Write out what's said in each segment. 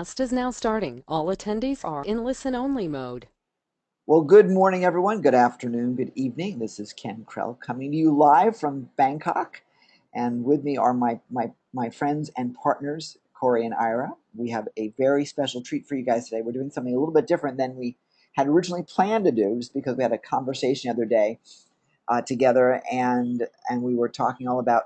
Cast is now starting. All attendees are in listen-only mode. Well, good morning, everyone. Good afternoon, good evening. This is Ken Krell coming to you live from Bangkok. And with me are my friends and partners, Corey and Ira. We have a very special treat for you guys today. We're doing something a little bit different than we had originally planned to do, just because we had a conversation the other day together, and we were talking all about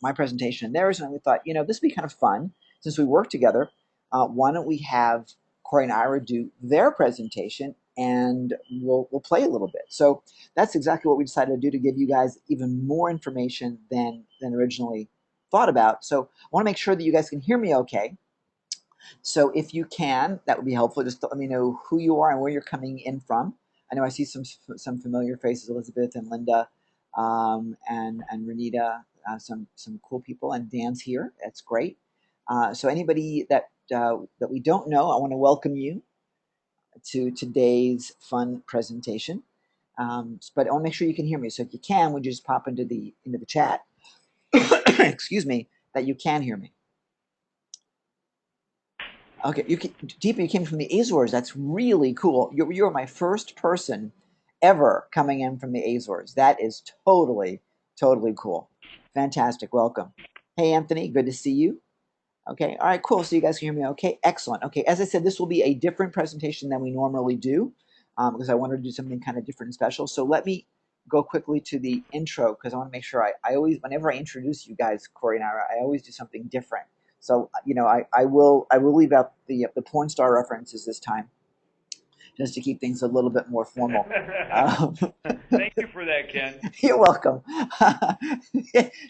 my presentation and theirs, and we thought, this would be kind of fun since we work together. Why don't we have Corey and Ira do their presentation, and we'll play a little bit. So that's exactly what we decided to do, to give you guys even more information than originally thought about. So I want to make sure that you guys can hear me okay. So if you can, that would be helpful. Just let me know who you are and where you're coming in from. I know I see some familiar faces, Elizabeth and Linda, and Renita, some cool people, and Dan's here. That's great. So anybody that we don't know, I want to welcome you to today's fun presentation. But I want to make sure you can hear me. So if you can, would you just pop into the chat? Excuse me, that you can hear me. Okay, Deepa, you came from the Azores. That's really cool. You're my first person ever coming in from the Azores. That is totally cool. Fantastic. Welcome. Hey, Anthony. Good to see you. Okay. All right. Cool. So you guys can hear me. Okay. Excellent. Okay. As I said, this will be a different presentation than we normally do, because I wanted to do something kind of different and special. So let me go quickly to the intro, because I want to make sure I always, whenever I introduce you guys, Corey and I always do something different. So I will leave out the porn star references this time, just to keep things a little bit more formal. Um, Thank you for that, Ken. You're welcome.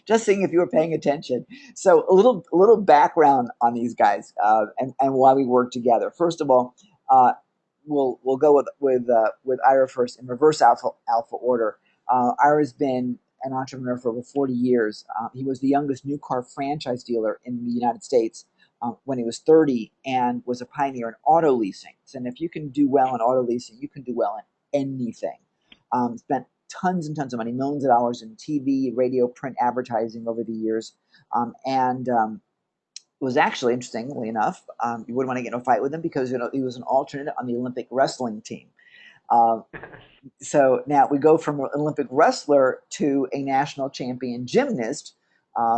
Just seeing if you were paying attention. So a little background on these guys, and why we work together. First of all, uh, we'll go with Ira first in reverse alpha order. Ira's been an entrepreneur for over 40 years. He was the youngest new car franchise dealer in the United States when he was 30, and was a pioneer in auto leasing. And if you can do well in auto leasing, you can do well in anything. Spent tons and tons of money, millions of dollars in TV, radio, print advertising over the years. And It was actually, interestingly enough, you wouldn't want to get in a fight with him, because he was an alternate on the Olympic wrestling team. Uh, so now we go from an Olympic wrestler to a national champion gymnast,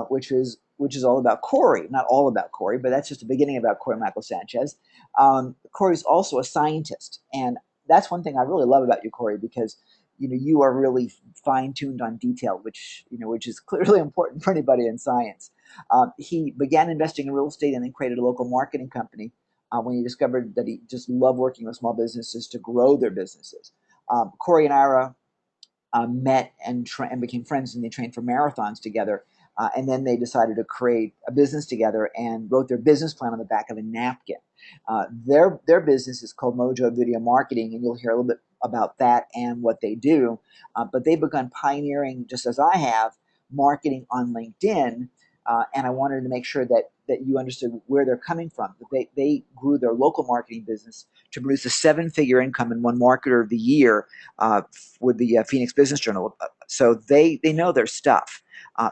which is all about Corey. Not all about Corey, but that's just the beginning about Corey Michael Sanchez. Corey's also a scientist, and that's one thing I really love about you, Corey, because you are really fine tuned on detail, which is clearly important for anybody in science. He began investing in real estate and then created a local marketing company when he discovered that he just loved working with small businesses to grow their businesses. Corey and Ira met and became friends, and they trained for marathons together. And then they decided to create a business together and wrote their business plan on the back of a napkin. Their business is called Mojo Video Marketing, and you'll hear a little bit about that and what they do. But they've begun pioneering, just as I have, marketing on LinkedIn. And I wanted to make sure that you understood where they're coming from. They grew their local marketing business to produce a seven-figure income and won Marketer of the Year with the Phoenix Business Journal. So they know their stuff.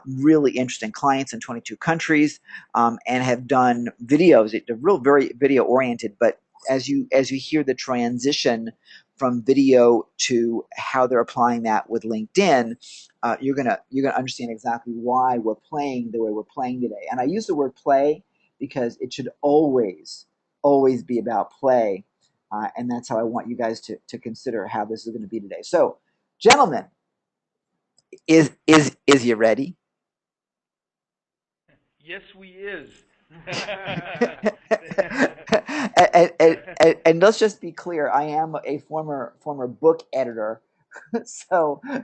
Really interesting clients in 22 countries, and have done videos. They're real very video oriented. But as you hear the transition from video to how they're applying that with LinkedIn, you're gonna understand exactly why we're playing the way we're playing today. And I use the word play because it should always be about play, and that's how I want you guys to consider how this is going to be today. So, gentlemen, is you ready? Yes, we is. And let's just be clear, I am a former book editor, so Okay.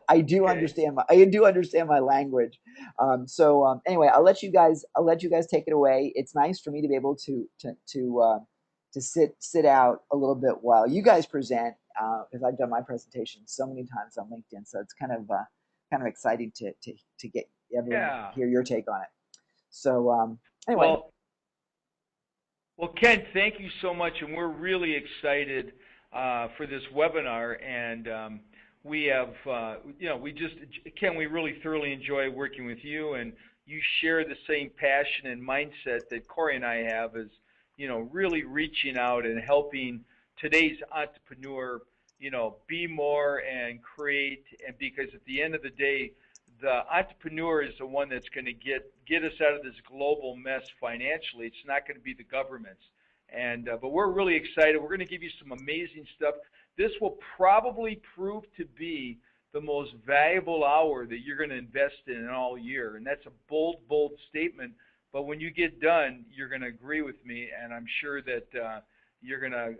I do understand my language. Anyway, I'll let you guys take it away. It's nice for me to be able to sit out a little bit while you guys present, because I've done my presentation so many times on LinkedIn, so it's kind of exciting to get everyone to Yeah. hear your take on it. So anyway, Well, well, Ken, thank you so much, and we're really excited for this webinar. And we have, Ken, we really thoroughly enjoy working with you, and you share the same passion and mindset that Corey and I have as really reaching out and helping today's entrepreneur, be more and create. And because at the end of the day, the entrepreneur is the one that's going to get us out of this global mess financially. It's not going to be the governments. And but we're really excited. We're going to give you some amazing stuff. This will probably prove to be the most valuable hour that you're going to invest in all year. And that's a bold, bold statement. But when you get done, you're going to agree with me, and I'm sure that you're going to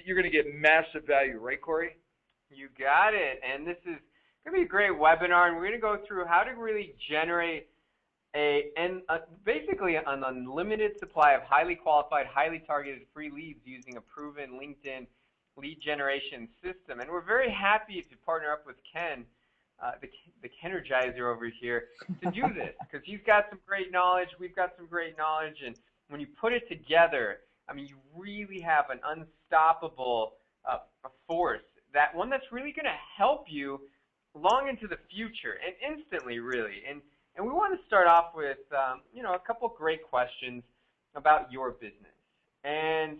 you're going to get massive value, right, Corey? You got it. And this is going to be a great webinar, and we're going to go through how to really generate basically an unlimited supply of highly qualified, highly targeted free leads using a proven LinkedIn lead generation system. And we're very happy to partner up with Ken, the Kenergizer over here, to do this, because he's got some great knowledge, we've got some great knowledge, and when you put it together, I mean, you really have an unstoppable force, that one that's really going to help you long into the future and instantly, really. And we want to start off with, a couple great questions about your business. And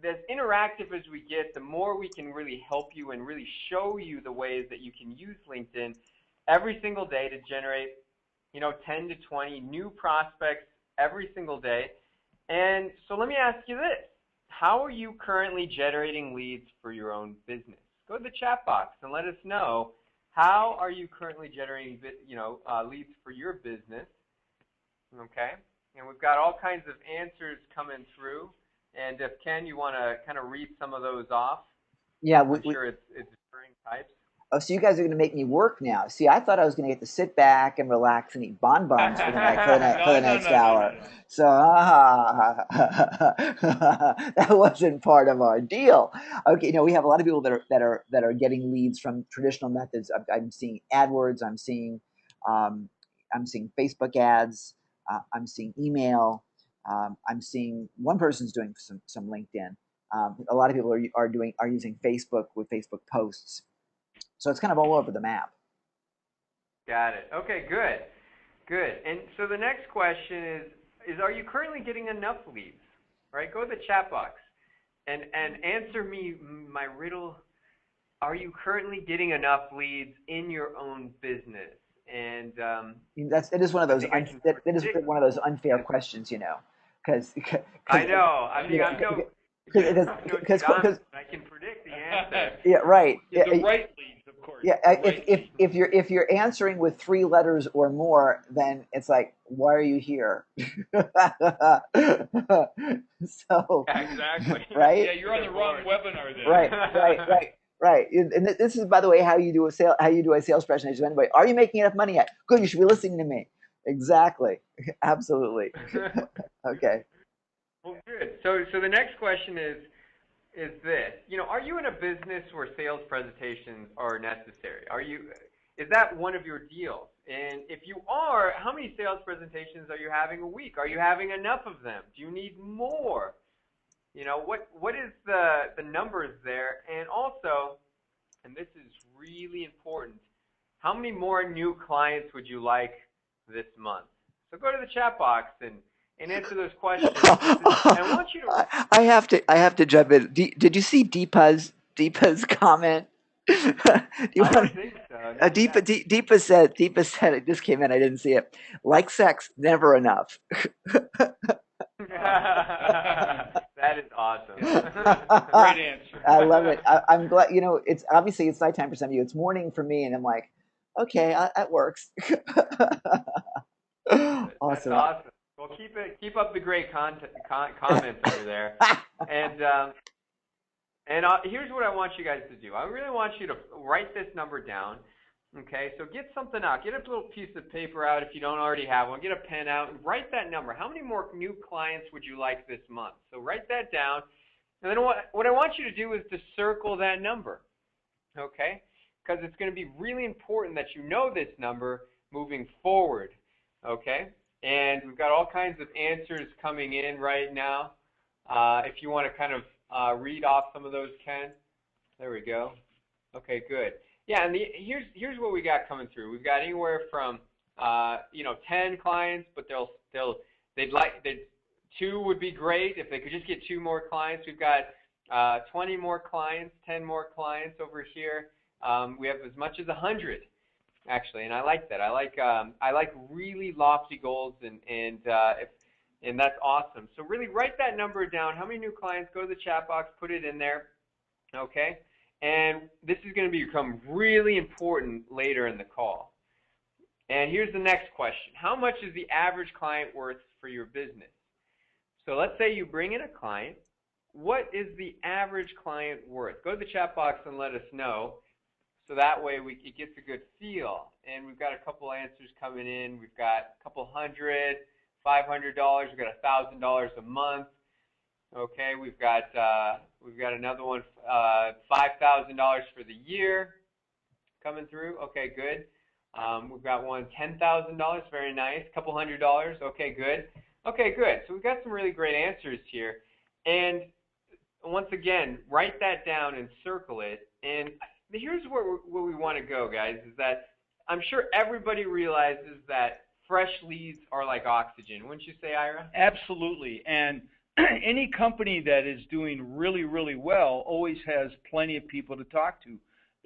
as interactive as we get, the more we can really help you and really show you the ways that you can use LinkedIn every single day to generate, 10 to 20 new prospects every single day. And so let me ask you this. How are you currently generating leads for your own business? Go to the chat box and let us know. How are you currently generating, leads for your business? Okay, and we've got all kinds of answers coming through. And if Ken, you want to kind of read some of those off? Yeah, I'm sure it's varying types. Oh, so you guys are going to make me work now. See, I thought I was going to get to sit back and relax and eat bonbons for the next hour. No. So that wasn't part of our deal. Okay, we have a lot of people that are getting leads from traditional methods. I'm seeing AdWords. I'm seeing Facebook ads. I'm seeing email. I'm seeing one person's doing some LinkedIn. A lot of people are using Facebook with Facebook posts. So it's kind of all over the map. Got it. Okay, good. And so the next question is are you currently getting enough leads? Right? Go to the chat box and answer me my riddle. Are you currently getting enough leads in your own business? And it is one of those one of those unfair questions, because I know. I mean, because I can predict the answer. Yeah, right. The right leads, of course. Yeah, if you're answering with 3 letters or more, then it's like, why are you here? So exactly. Right. Yeah, you're on the wrong webinar then. Right. And this is, by the way, how you do a sales presentation. Anyway, are you making enough money yet? Good. You should be listening to me. Exactly. Absolutely. Okay. Well, good. So the next question is this. Are you in a business where sales presentations are necessary? Is that one of your deals? And if you are, how many sales presentations are you having a week? Are you having enough of them? Do you need more? What is the numbers there? And also, and this is really important, how many more new clients would you like this month? So go to the chat box and answer those questions. I want you to. I have to jump in. Did you see Deepa's comment? I don't think so. No, Deepa said it just came in. I didn't see it. Like sex, never enough. That is awesome. Great answer. I love it. I'm glad. It's obviously it's nighttime for some of you. It's morning for me, and I'm like, okay, that works. Awesome. That's awesome. Well, keep up the great comments over there. And here's what I want you guys to do. I really want you to write this number down. Okay, so get something out. Get a little piece of paper out if you don't already have one. Get a pen out and write that number. How many more new clients would you like this month? So write that down. And then what I want you to do is to circle that number. Okay, because it's going to be really important that you know this number moving forward. Okay, and we've got all kinds of answers coming in right now. If you want to kind of read off some of those, Ken. There we go. Okay, good. Yeah, and here's what we got coming through. We've got anywhere from 10 clients, but 2 would be great. If they could just get 2 more clients. We've got 20 more clients, 10 more clients over here. We have as much as 100, actually, and I like that. I like really lofty goals, and that's awesome. So really write that number down. How many new clients? Go to the chat box, put it in there, okay? And this is going to become really important later in the call. And here's the next question. How much is the average client worth for your business? So let's say you bring in a client. What is the average client worth? Go to the chat box and let us know. So that way it gets a good feel. And we've got a couple answers coming in. We've got a couple hundred, $500. We've got $1,000 a month. Okay, we've got another one, $5,000 for the year coming through. Okay, good. We've got one, $10,000. Very nice. Couple $100. Okay, good. Okay, good. So we've got some really great answers here. And once again, write that down and circle it. And here's where we want to go, guys, is that I'm sure everybody realizes that fresh leads are like oxygen. Wouldn't you say, Ira? Absolutely. And any company that is doing really, really well always has plenty of people to talk to.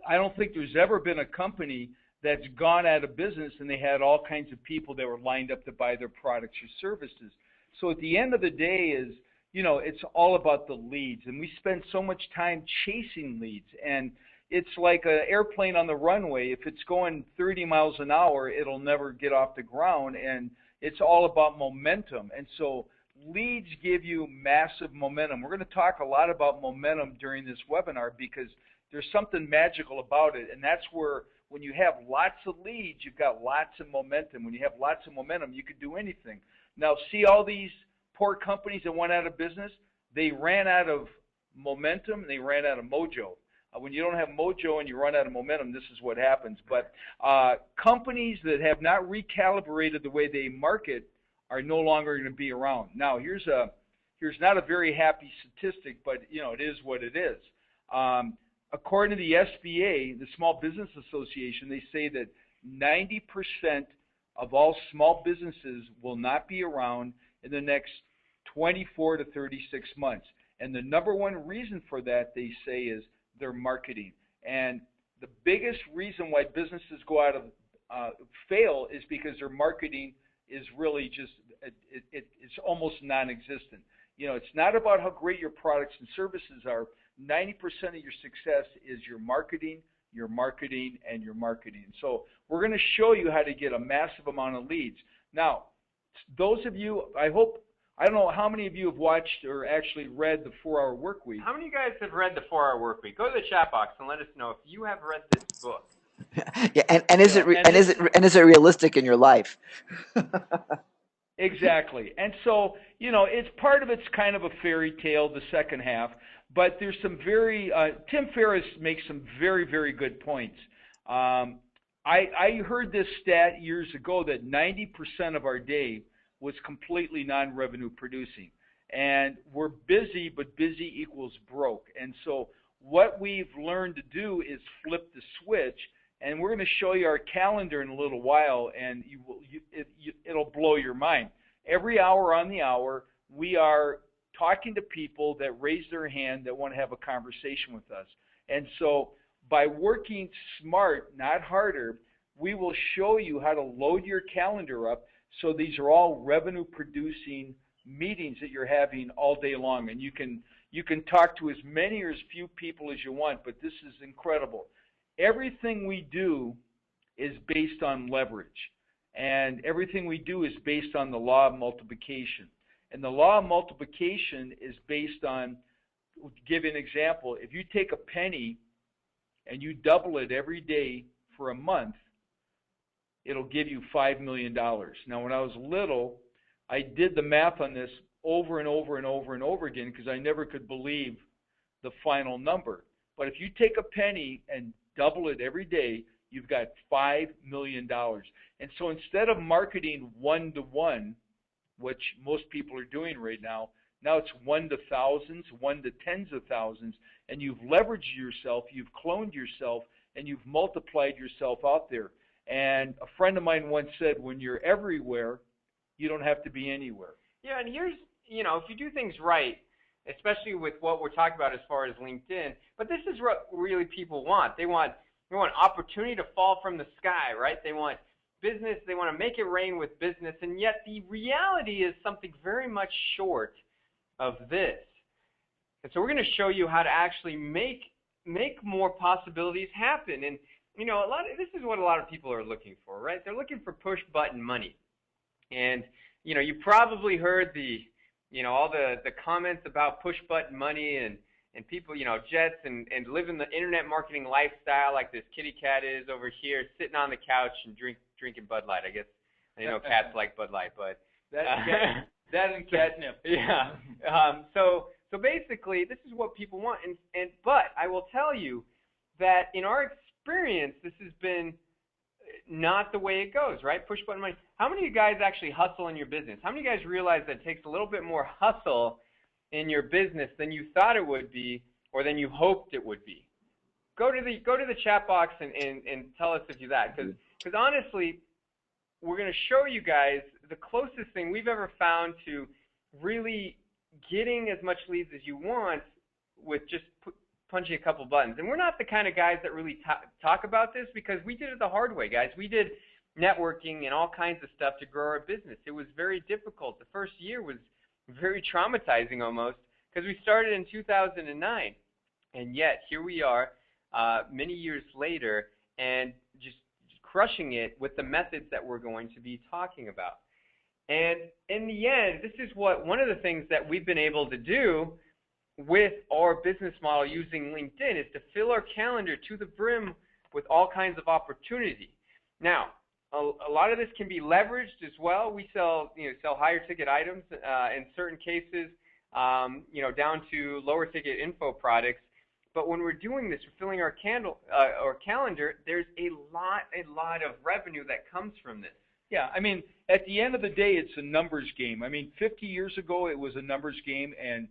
I don't think there's ever been a company that's gone out of business and they had all kinds of people that were lined up to buy their products or services. So at the end of the day is, it's all about the leads. And we spend so much time chasing leads. And it's like an airplane on the runway. If it's going 30 miles an hour, it'll never get off the ground. And it's all about momentum. And so leads give you massive momentum. We're going to talk a lot about momentum during this webinar because there's something magical about it. And that's where when you have lots of leads, you've got lots of momentum. When you have lots of momentum, you can do anything. Now, see all these poor companies that went out of business? They ran out of momentum and they ran out of mojo. When you don't have mojo and you run out of momentum, this is what happens. But companies that have not recalibrated the way they market are no longer going to be around. Now, here's not a very happy statistic, but it is what it is. According to the SBA, the Small Business Association, they say that 90% of all small businesses will not be around in the next 24 to 36 months. And the number one reason for that, they say, is their marketing. And the biggest reason why businesses go out of fail is because their marketing is really just, it's almost non-existent. It's not about how great your products and services are. 90% of your success is your marketing, and your marketing. So we're going to show you how to get a massive amount of leads. Now, those of you, I don't know how many of you have watched or actually read the 4-Hour Workweek. How many of you guys have read the 4-Hour Workweek? Go to the chat box and let us know if you have read this book. Yeah, and is it realistic in your life? Exactly. And so, it's part of it's kind of a fairy tale, the second half, but there's some Tim Ferriss makes some very, very good points. I heard this stat years ago that 90% of our day was completely non-revenue producing. And we're busy, but busy equals broke. And so what we've learned to do is flip the switch. And we're going to show you our calendar in a little while, and it'll blow your mind. Every hour on the hour, we are talking to people that raise their hand that want to have a conversation with us. And so by working smart, not harder, we will show you how to load your calendar up so these are all revenue-producing meetings that you're having all day long. And you can talk to as many or as few people as you want, but this is incredible. Everything we do is based on leverage, and everything we do is based on the law of multiplication. And the law of multiplication is based on, to give you an example, if you take a penny and you double it every day for a month, it'll give you $5 million. Now, when I was little, I did the math on this over and over and over and over again because I never could believe the final number. But if you take a penny and double it every day, you've got $5 million. And so instead of marketing 1 to 1, which most people are doing right now, now it's 1 to thousands, 1 to tens of thousands, and you've leveraged yourself, you've cloned yourself, and you've multiplied yourself out there. And a friend of mine once said, when you're everywhere, you don't have to be anywhere. Yeah, and if you do things right, especially with what we're talking about as far as LinkedIn, but this is what really people want. They want opportunity to fall from the sky, right? They want business. They want to make it rain with business, and yet the reality is something very much short of this. And so we're going to show you how to actually make more possibilities happen. And this is what a lot of people are looking for, right? They're looking for push button money. And you probably heard all the comments about push button money and people, jets and living the internet marketing lifestyle like this kitty cat is over here, sitting on the couch and drinking Bud Light. I guess cats like Bud Light, but that and catnip. Yeah. So basically, this is what people want, but I will tell you that in our experience, this has been not the way it goes, right? Push button money. How many of you guys actually hustle in your business? How many of you guys realize that it takes a little bit more hustle in your business than you thought it would be or than you hoped it would be? Go to the chat box and tell us if you're that, because honestly, we're going to show you guys the closest thing we've ever found to really getting as much leads as you want with just punching a couple buttons. And we're not the kind of guys that really talk about this, because we did it the hard way, guys. We did networking and all kinds of stuff to grow our business. It was very difficult. The first year was very traumatizing almost, because we started in 2009. And yet here we are many years later and just crushing it with the methods that we're going to be talking about. And in the end, this is one of the things that we've been able to do with our business model using LinkedIn is to fill our calendar to the brim with all kinds of opportunity. Now, a lot of this can be leveraged as well. We sell higher ticket items in certain cases, down to lower ticket info products. But when we're doing this, we're filling our calendar, there's a lot of revenue that comes from this. Yeah, I mean, at the end of the day, it's a numbers game. I mean, 50 years ago, it was a numbers game, and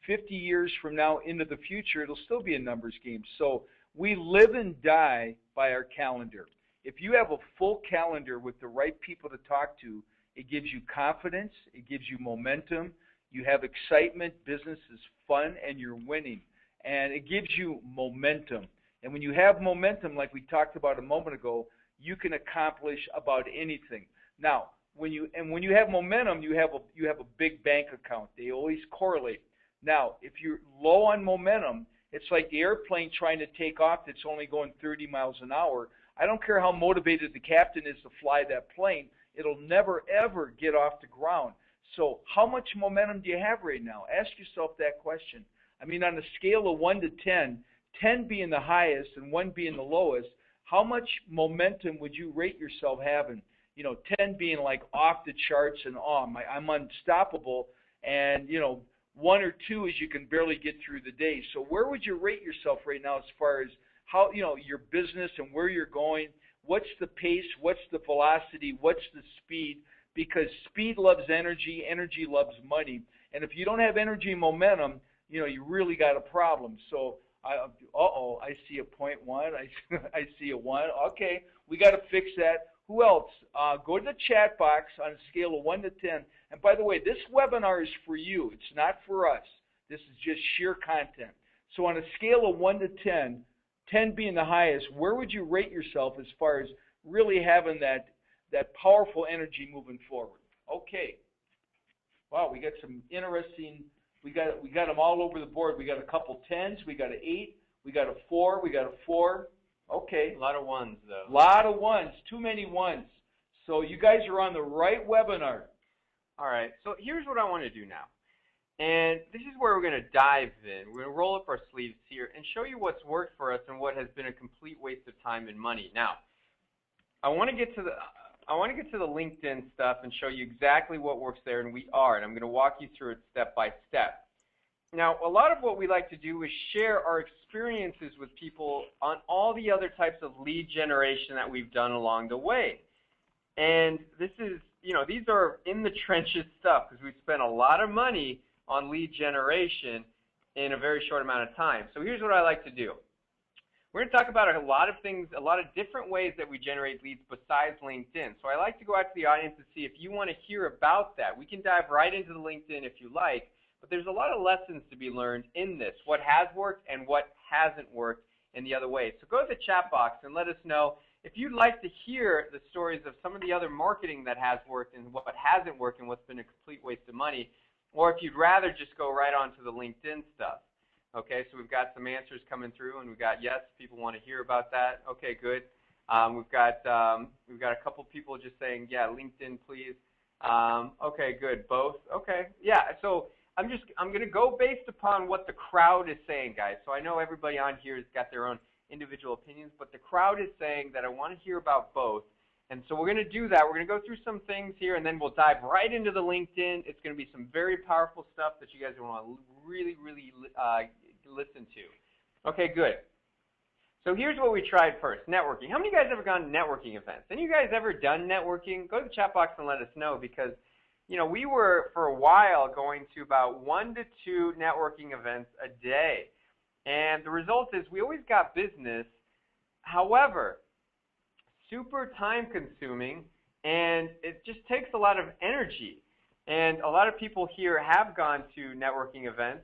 50 years from now into the future, it'll still be a numbers game. So we live and die by our calendar. If you have a full calendar with the right people to talk to, it gives you confidence, it gives you momentum, you have excitement, business is fun, and you're winning. And it gives you momentum. And when you have momentum, like we talked about a moment ago, you can accomplish about anything. Now, when you have momentum, you have a big bank account. They always correlate. Now, if you're low on momentum, it's like the airplane trying to take off that's only going 30 miles an hour. I don't care how motivated the captain is to fly that plane, it'll never, ever get off the ground. So how much momentum do you have right now? Ask yourself that question. I mean, on a scale of 1 to 10, 10 being the highest and 1 being the lowest, how much momentum would you rate yourself having? 10 being like off the charts and I'm unstoppable, and 1 or 2 is you can barely get through the day. So where would you rate yourself right now as far as how your business and where you're going? What's the pace? What's the velocity? What's the speed? Because speed loves energy, energy loves money, and if you don't have energy and momentum, you really got a problem. So I see a 0.1. I see a 1. Okay, we got to fix that. Who else? Go to the chat box on a scale of 1 to 10. And by the way, this webinar is for you. It's not for us. This is just sheer content. So on a scale of 1 to 10, 10 being the highest, where would you rate yourself as far as really having that powerful energy moving forward? Okay. Wow, we got some interesting. We got them all over the board. We got a couple 10s. We got an 8. We got a 4. We got a 4. Okay. A lot of 1s, though. A lot of 1s. Too many 1s. So you guys are on the right webinar. All right. So here's what I want to do now. And this is where we're going to dive in. We're going to roll up our sleeves here and show you what's worked for us and what has been a complete waste of time and money. Now, I want to get to the LinkedIn stuff and show you exactly what works there, and I'm going to walk you through it step by step. Now, a lot of what we like to do is share our experiences with people on all the other types of lead generation that we've done along the way. And this is, these are in the trenches stuff, because we've spent a lot of money on lead generation in a very short amount of time. So here's what I like to do. We're going to talk about a lot of things, a lot of different ways that we generate leads besides LinkedIn. So I like to go out to the audience and see if you want to hear about that. We can dive right into the LinkedIn if you like, but there's a lot of lessons to be learned in this, what has worked and what hasn't worked in the other way. So go to the chat box and let us know if you'd like to hear the stories of some of the other marketing that has worked and what hasn't worked and what's been a complete waste of money, or if you'd rather just go right on to the LinkedIn stuff. Okay, so we've got some answers coming through, and we've got yes, people want to hear about that. Okay, good. We've got a couple people just saying, yeah, LinkedIn, please. Okay, good. Both. Okay, yeah. So I'm going to go based upon what the crowd is saying, guys. So I know everybody on here has got their own individual opinions, but the crowd is saying that I want to hear about both. And so we're going to do that. We're going to go through some things here, and then we'll dive right into the LinkedIn. It's going to be some very powerful stuff that you guys want to really, really listen to. Okay, good. So here's what we tried first, networking. How many of you guys ever gone to networking events? Any of you guys ever done networking? Go to the chat box and let us know, because we were, for a while, going to about 1 to 2 networking events a day. And the result is we always got business. However, super time consuming, and it just takes a lot of energy. And a lot of people here have gone to networking events.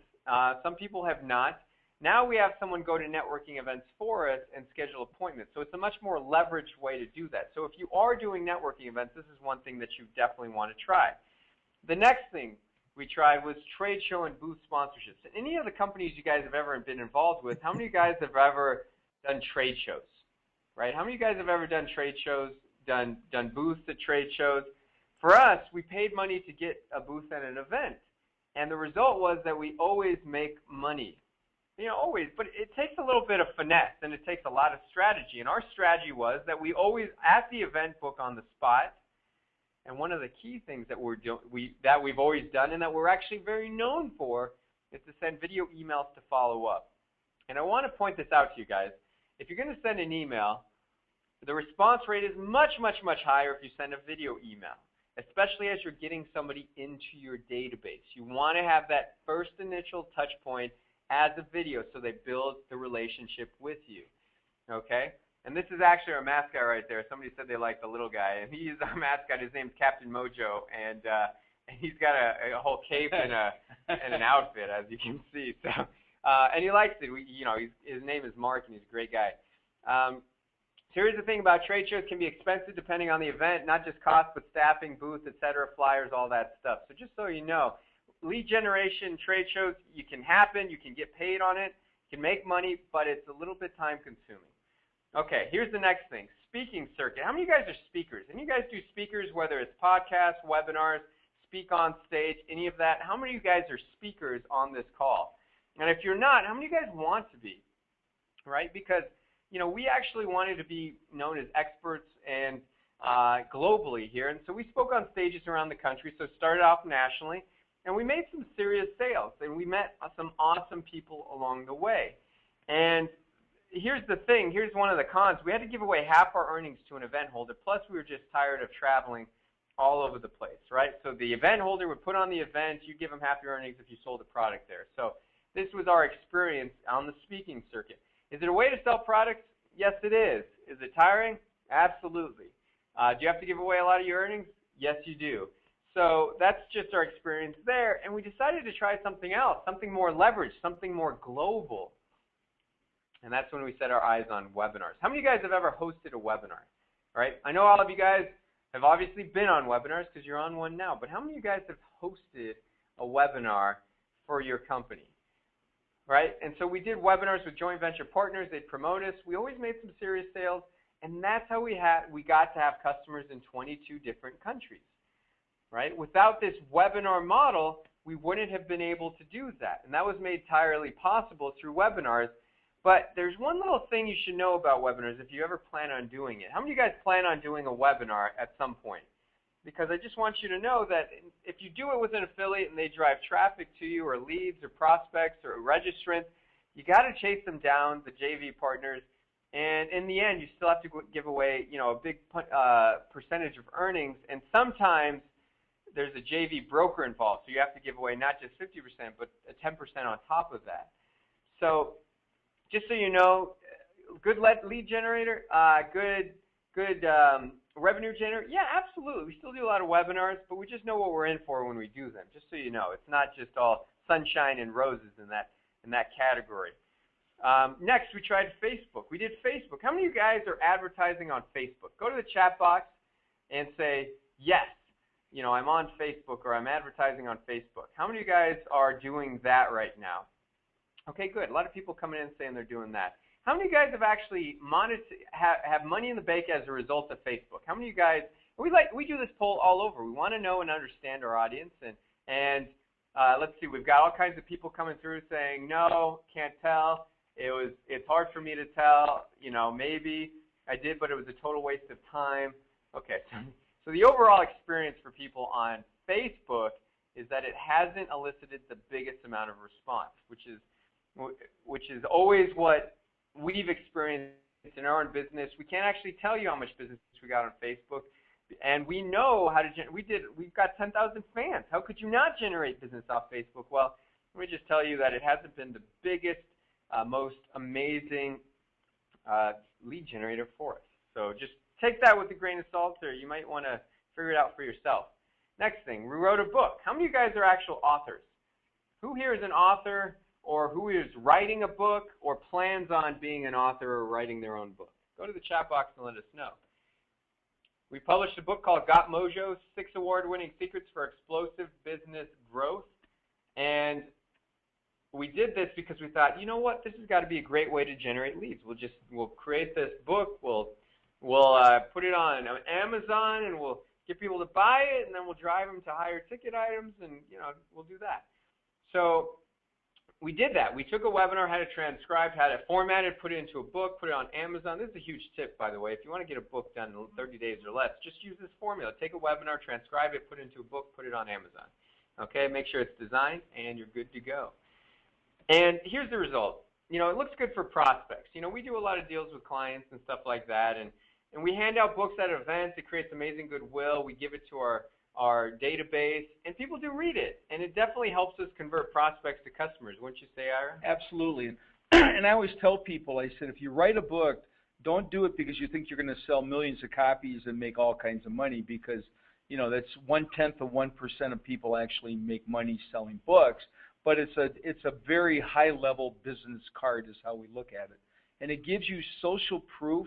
Some people have not. Now we have someone go to networking events for us and schedule appointments. So it's a much more leveraged way to do that. So if you are doing networking events, this is one thing that you definitely want to try. The next thing we tried was trade show and booth sponsorships. And any of the companies you guys have ever been involved with, how many of you guys have ever done trade shows? Right? How many of you guys have ever done trade shows, done booths at trade shows? For us, we paid money to get a booth at an event. And the result was that we always make money. Always. But it takes a little bit of finesse, and it takes a lot of strategy. And our strategy was that we always, at the event, book on the spot. And one of the key things that we've always done and that we're actually very known for is to send video emails to follow up. And I want to point this out to you guys. If you're going to send an email, the response rate is much, much, much higher if you send a video email, especially as you're getting somebody into your database. You want to have that first initial touch point as a video so they build the relationship with you. Okay? And this is actually our mascot right there. Somebody said they like the little guy, and he's our mascot. His name's Captain Mojo, and he's got a whole cape and an outfit, as you can see. So, and he likes it. His name is Mark, and he's a great guy. So here's the thing about trade shows: can be expensive depending on the event, not just cost, but staffing, booths, etc., flyers, all that stuff. So just so you know, lead generation, trade shows, you can happen, you can get paid on it, you can make money, but it's a little bit time consuming. Okay, here's the next thing, speaking circuit. How many of you guys are speakers? Any of you guys do speakers, whether it's podcasts, webinars, speak on stage, any of that? How many of you guys are speakers on this call? And if you're not, how many of you guys want to be? Right? Because, we actually wanted to be known as experts and globally here. And so we spoke on stages around the country, so started off nationally. And we made some serious sales, and we met some awesome people along the way. And here's the thing. Here's one of the cons. We had to give away half our earnings to an event holder, plus we were just tired of traveling all over the place, right? So the event holder would put on the event. You give them half your earnings if you sold a product there. So this was our experience on the speaking circuit. Is it a way to sell products? Yes, it is. Is it tiring? Absolutely. Do you have to give away a lot of your earnings? Yes, you do. So that's just our experience there, and we decided to try something else, something more leveraged, something more global. And that's when we set our eyes on webinars. How many of you guys have ever hosted a webinar? Right? I know all of you guys have obviously been on webinars because you're on one now, but how many of you guys have hosted a webinar for your company? Right? And so we did webinars with joint venture partners. They'd promote us. We always made some serious sales, and that's how we got to have customers in 22 different countries. Right? Without this webinar model, we wouldn't have been able to do that. And that was made entirely possible through webinars. But there's one little thing you should know about webinars if you ever plan on doing it. How many of you guys plan on doing a webinar at some point? Because I just want you to know that if you do it with an affiliate and they drive traffic to you or leads or prospects or registrants, you got to chase them down, the JV partners. And in the end, you still have to give away, a big percentage of earnings. And sometimes there's a JV broker involved, so you have to give away not just 50%, but 10% on top of that. So just so you know, good lead generator, good revenue generator. Yeah, absolutely. We still do a lot of webinars, but we just know what we're in for when we do them. Just so you know, it's not just all sunshine and roses in that category. Next, we tried Facebook. We did Facebook. How many of you guys are advertising on Facebook? Go to the chat box and say, yes, you know, I'm on Facebook or I'm advertising on Facebook. How many of you guys are doing that right now? Okay, good. A lot of people coming in saying they're doing that. How many of you guys have actually have money in the bank as a result of Facebook? How many of you guys, we do this poll all over. We want to know and understand our audience, and let's see, we've got all kinds of people coming through saying, no, can't tell. It's hard for me to tell, you know, maybe I did, but it was a total waste of time. Okay, so the overall experience for people on Facebook is that it hasn't elicited the biggest amount of response, which is always what we've experienced in our own business. We can't actually tell you how much business we got on Facebook, and we know how to we've got 10,000 fans. How could you not generate business off Facebook? Well, let me just tell you that it hasn't been the biggest, most amazing lead generator for us. So just take that with a grain of salt, or you might want to figure it out for yourself. Next thing, we wrote a book. How many of you guys are actual authors? Who here is an author, or who is writing a book, or plans on being an author or writing their own book? Go to the chat box and let us know. We published a book called Got Mojo, 6 award-winning secrets for explosive business growth. And we did this because we thought, you know what, this has got to be a great way to generate leads. We'll create this book, we'll put it on Amazon, and we'll get people to buy it, and then we'll drive them to higher ticket items, and you know, we'll do that. So we did that. We took a webinar, had it transcribed, had it formatted, put it into a book, put it on Amazon. This is a huge tip, by the way. If you want to get a book done in 30 days or less, just use this formula. Take a webinar, transcribe it, put it into a book, put it on Amazon. Okay, make sure it's designed, and you're good to go. And here's the result. You know, it looks good for prospects. You know, we do a lot of deals with clients and stuff like that, and we hand out books at events. It creates amazing goodwill. We give it to our database, and people do read it, and it definitely helps us convert prospects to customers. Wouldn't you say, Ira? Absolutely. And I always tell people, I said, if you write a book, don't do it because you think you're going to sell millions of copies and make all kinds of money, because, you know, that's 1/10 of 1% of people actually make money selling books. But it's a very high-level business card is how we look at it. And it gives you social proof,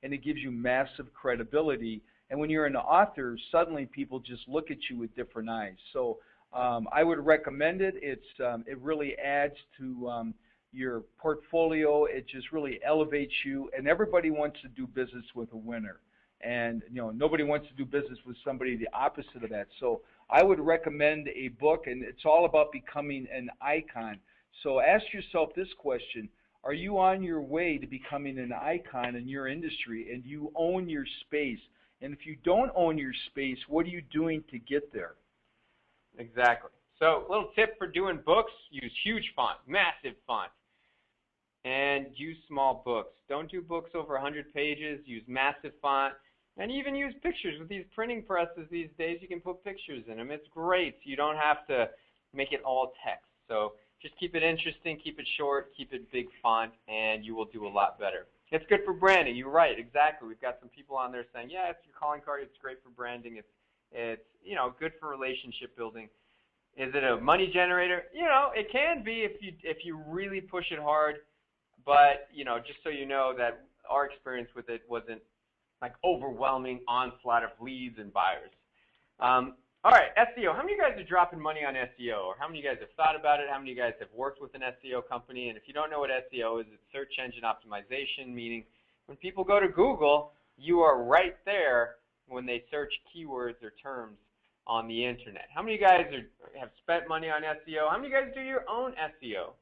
and it gives you massive credibility. And when you're an author, suddenly people just look at you with different eyes. So I would recommend it. It really adds to your portfolio. It just really elevates you. And everybody wants to do business with a winner. And you know, nobody wants to do business with somebody the opposite of that. So I would recommend a book, and it's all about becoming an icon. So ask yourself this question. Are you on your way to becoming an icon in your industry, and you own your space? And if you don't own your space, what are you doing to get there? Exactly. So a little tip for doing books, use huge font, massive font, and use small books. Don't do books over 100 pages. Use massive font. And even use pictures. With these printing presses these days, you can put pictures in them. It's great. You don't have to make it all text. So just keep it interesting, keep it short, keep it big font, and you will do a lot better. It's good for branding. You're right, exactly. We've got some people on there saying, yeah, it's your calling card. It's great for branding. It's you know, good for relationship building. Is it a money generator? You know, it can be if you really push it hard. But you know, just so you know that our experience with it wasn't like overwhelming onslaught of leads and buyers. All right, SEO. How many of you guys are dropping money on SEO? Or how many of you guys have thought about it? How many of you guys have worked with an SEO company? And if you don't know what SEO is, it's search engine optimization, meaning when people go to Google, you are right there when they search keywords or terms on the internet. How many of you guys have spent money on SEO? How many of you guys do your own SEO?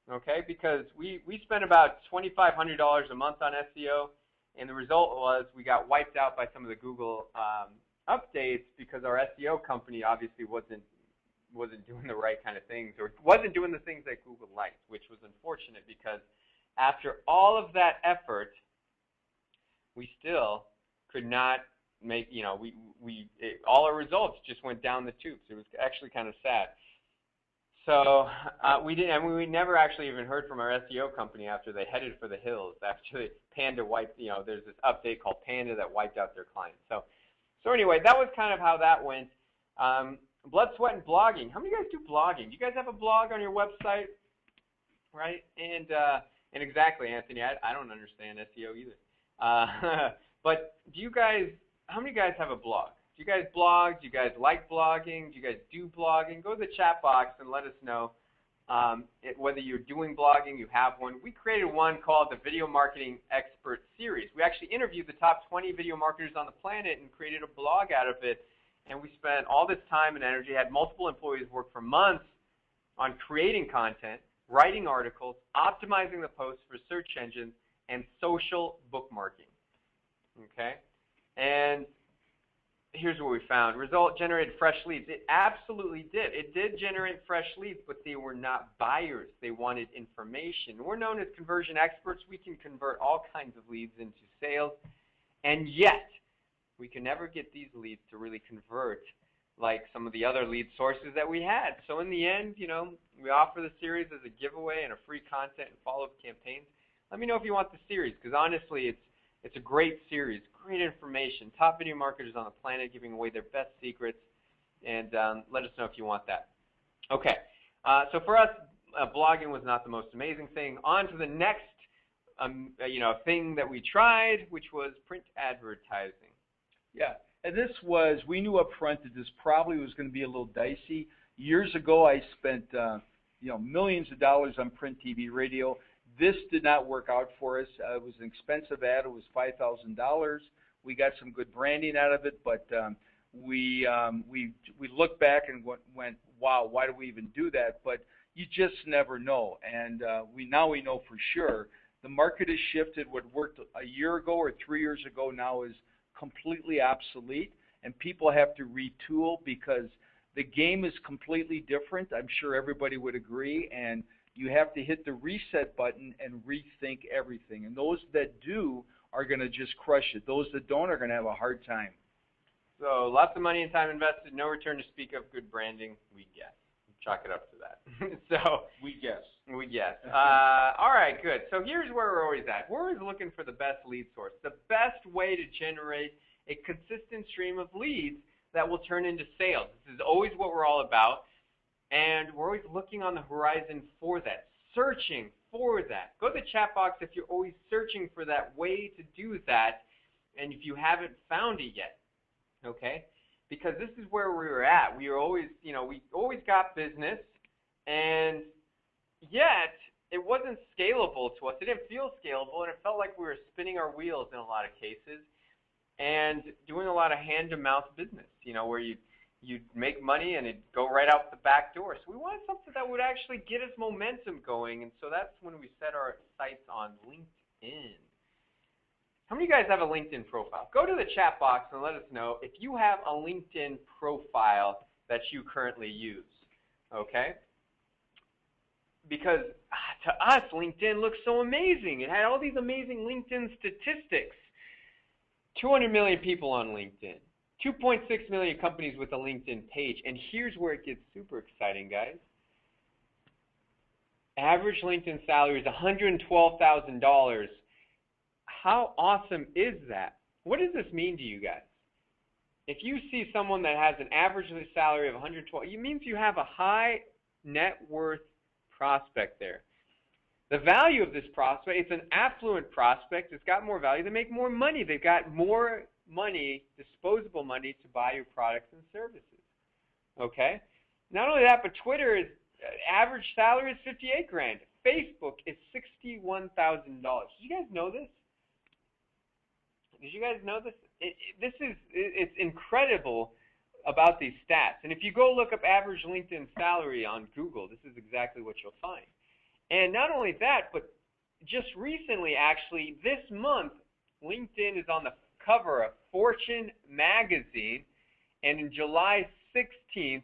Okay, because we spent about $2,500 a month on SEO, and the result was we got wiped out by some of the Google updates because our SEO company obviously wasn't doing the right kind of things, or wasn't doing the things that Google liked, which was unfortunate because after all of that effort, we still could not make, you know, all our results just went down the tubes. It was actually kind of sad. So we didn't. I mean, we never actually even heard from our SEO company after they headed for the hills. Actually, Panda wiped. There's this update called Panda that wiped out their clients. So anyway, that was kind of how that went. Blood, sweat, and blogging. How many of you guys do blogging? Do you guys have a blog on your website? Right? And exactly, Anthony, I don't understand SEO either. But how many of you guys have a blog? Do you guys blog? Do you guys like blogging? Do you guys do blogging? Go to the chat box and let us know whether you're doing blogging, you have one. We created one called the Video Marketing Expert Series. We actually interviewed the top 20 video marketers on the planet and created a blog out of it. And we spent all this time and energy, had multiple employees work for months on creating content, writing articles, optimizing the posts for search engines, and social bookmarking. Okay? And here's what we found. Result generated fresh leads. It absolutely did. It did generate fresh leads, but they were not buyers. They wanted information. We're known as conversion experts. We can convert all kinds of leads into sales, and yet we can never get these leads to really convert like some of the other lead sources that we had. So in the end, we offer the series as a giveaway and a free content and follow-up campaigns. Let me know if you want the series, because honestly, it's a great series, great information, top video marketers on the planet giving away their best secrets, and let us know if you want that. Okay, so for us, blogging was not the most amazing thing. On to the next thing that we tried, which was print advertising. Yeah, and we knew up front that this probably was going to be a little dicey. Years ago, I spent, millions of dollars on print, TV, radio. This did not work out for us. It was an expensive ad. It was $5,000. We got some good branding out of it, but we looked back and went, wow, why do we even do that? But you just never know. And we know for sure the market has shifted. What worked a year ago or 3 years ago now is completely obsolete, and people have to retool because the game is completely different. I'm sure everybody would agree, and you have to hit the reset button and rethink everything. And those that do are going to just crush it. Those that don't are going to have a hard time. So lots of money and time invested, no return to speak of, good branding, we guess. Chalk it up to that. So we guess. All right, good. So here's where we're always at. We're always looking for the best lead source, the best way to generate a consistent stream of leads that will turn into sales. This is always what we're all about, and we're always looking on the horizon for that, searching for that. Go to the chat box if you're always searching for that way to do that, and if you haven't found it yet, okay? Because this is where we were at. We were always, we always got business, and yet it wasn't scalable to us. It didn't feel scalable, and it felt like we were spinning our wheels in a lot of cases and doing a lot of hand-to-mouth business, where you'd make money and it'd go right out the back door. So we wanted something that would actually get us momentum going, and so that's when we set our sights on LinkedIn. How many of you guys have a LinkedIn profile? Go to the chat box and let us know if you have a LinkedIn profile that you currently use, okay? Because to us, LinkedIn looks so amazing. It had all these amazing LinkedIn statistics. 200 million people on LinkedIn. 2.6 million companies with a LinkedIn page. And here's where it gets super exciting, guys. Average LinkedIn salary is $112,000. How awesome is that? What does this mean to you guys? If you see someone that has an average salary of $112,000, it means you have a high net worth prospect there. The value of this prospect, it's an affluent prospect. It's got more value. They make more money. They've got more money, disposable money, to buy your products and services. Okay? Not only that, but Twitter is average salary is $58,000. Facebook is $61,000. Did you guys know this? Did you guys know this? It's incredible about these stats. And if you go look up average LinkedIn salary on Google, this is exactly what you'll find. And not only that, but just recently, actually, this month, LinkedIn is on the cover of Fortune magazine. And in July 16th,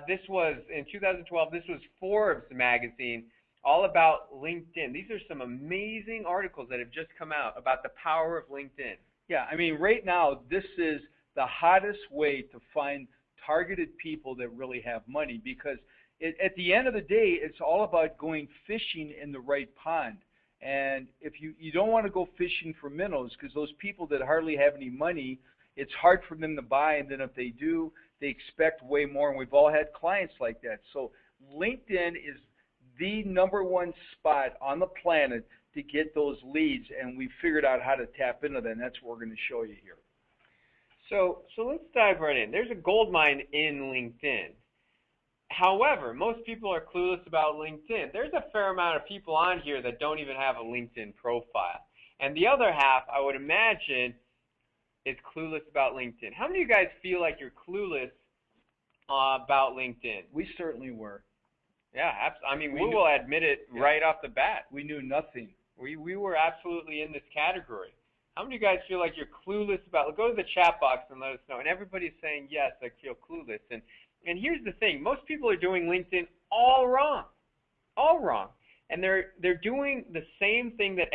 this was, in 2012, this was Forbes magazine, all about LinkedIn. These are some amazing articles that have just come out about the power of LinkedIn. Yeah, I mean, right now, this is the hottest way to find targeted people that really have money, because at the end of the day, it's all about going fishing in the right pond. And if you don't want to go fishing for minnows, because those people that hardly have any money, it's hard for them to buy, and then if they do, they expect way more, and we've all had clients like that. So LinkedIn is the #1 spot on the planet to get those leads, and we figured out how to tap into that, and that's what we're going to show you here. So let's dive right in. There's a gold mine in LinkedIn. However, most people are clueless about LinkedIn. There's a fair amount of people on here that don't even have a LinkedIn profile. And the other half, I would imagine, is clueless about LinkedIn. How many of you guys feel like you're clueless about LinkedIn? We certainly were. Yeah, I mean, we will admit it right off the bat. We knew nothing. We were absolutely in this category. How many of you guys feel like you're clueless about? Go to the chat box and let us know. And everybody's saying, yes, I feel clueless. And here's the thing. Most people are doing LinkedIn all wrong. All wrong. And they're doing the same thing that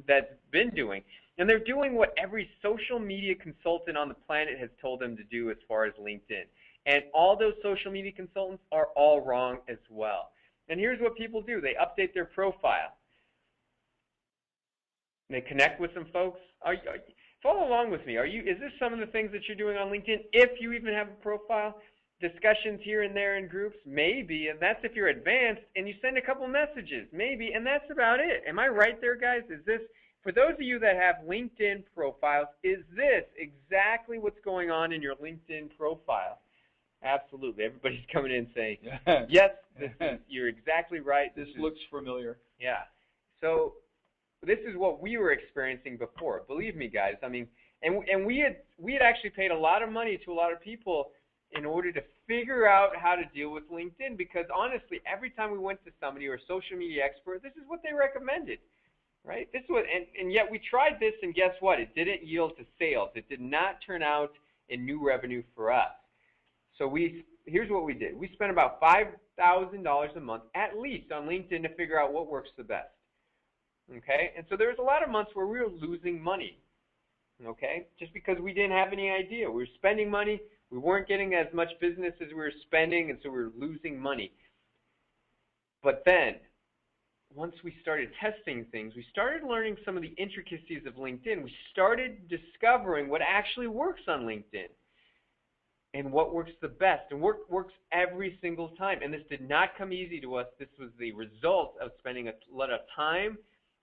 that's been doing. And they're doing what every social media consultant on the planet has told them to do as far as LinkedIn. And all those social media consultants are all wrong as well. And here's what people do. They update their profile. They connect with some folks. Follow along with me. Is this some of the things that you're doing on LinkedIn? If you even have a profile, discussions here and there in groups, maybe, and that's if you're advanced and you send a couple messages, maybe, and that's about it. Am I right there, guys? Is this, for those of you that have LinkedIn profiles, is this exactly what's going on in your LinkedIn profile? Absolutely. Everybody's coming in saying, yes, you're exactly right. This looks familiar. Yeah. So this is what we were experiencing before. Believe me, guys. I mean, and we had actually paid a lot of money to a lot of people in order to figure out how to deal with LinkedIn, because honestly, every time we went to somebody or a social media expert, this is what they recommended, right? This was, and yet we tried this, and guess what? It didn't yield to sales. It did not turn out in new revenue for us. So here's what we did. We spent about $5,000 a month at least on LinkedIn to figure out what works the best. Okay? And so there was a lot of months where we were losing money. Okay? Just because we didn't have any idea. We were spending money. We weren't getting as much business as we were spending, and so we were losing money. But then, once we started testing things, we started learning some of the intricacies of LinkedIn. We started discovering what actually works on LinkedIn and what works the best and works every single time. And this did not come easy to us. This was the result of spending a lot of time,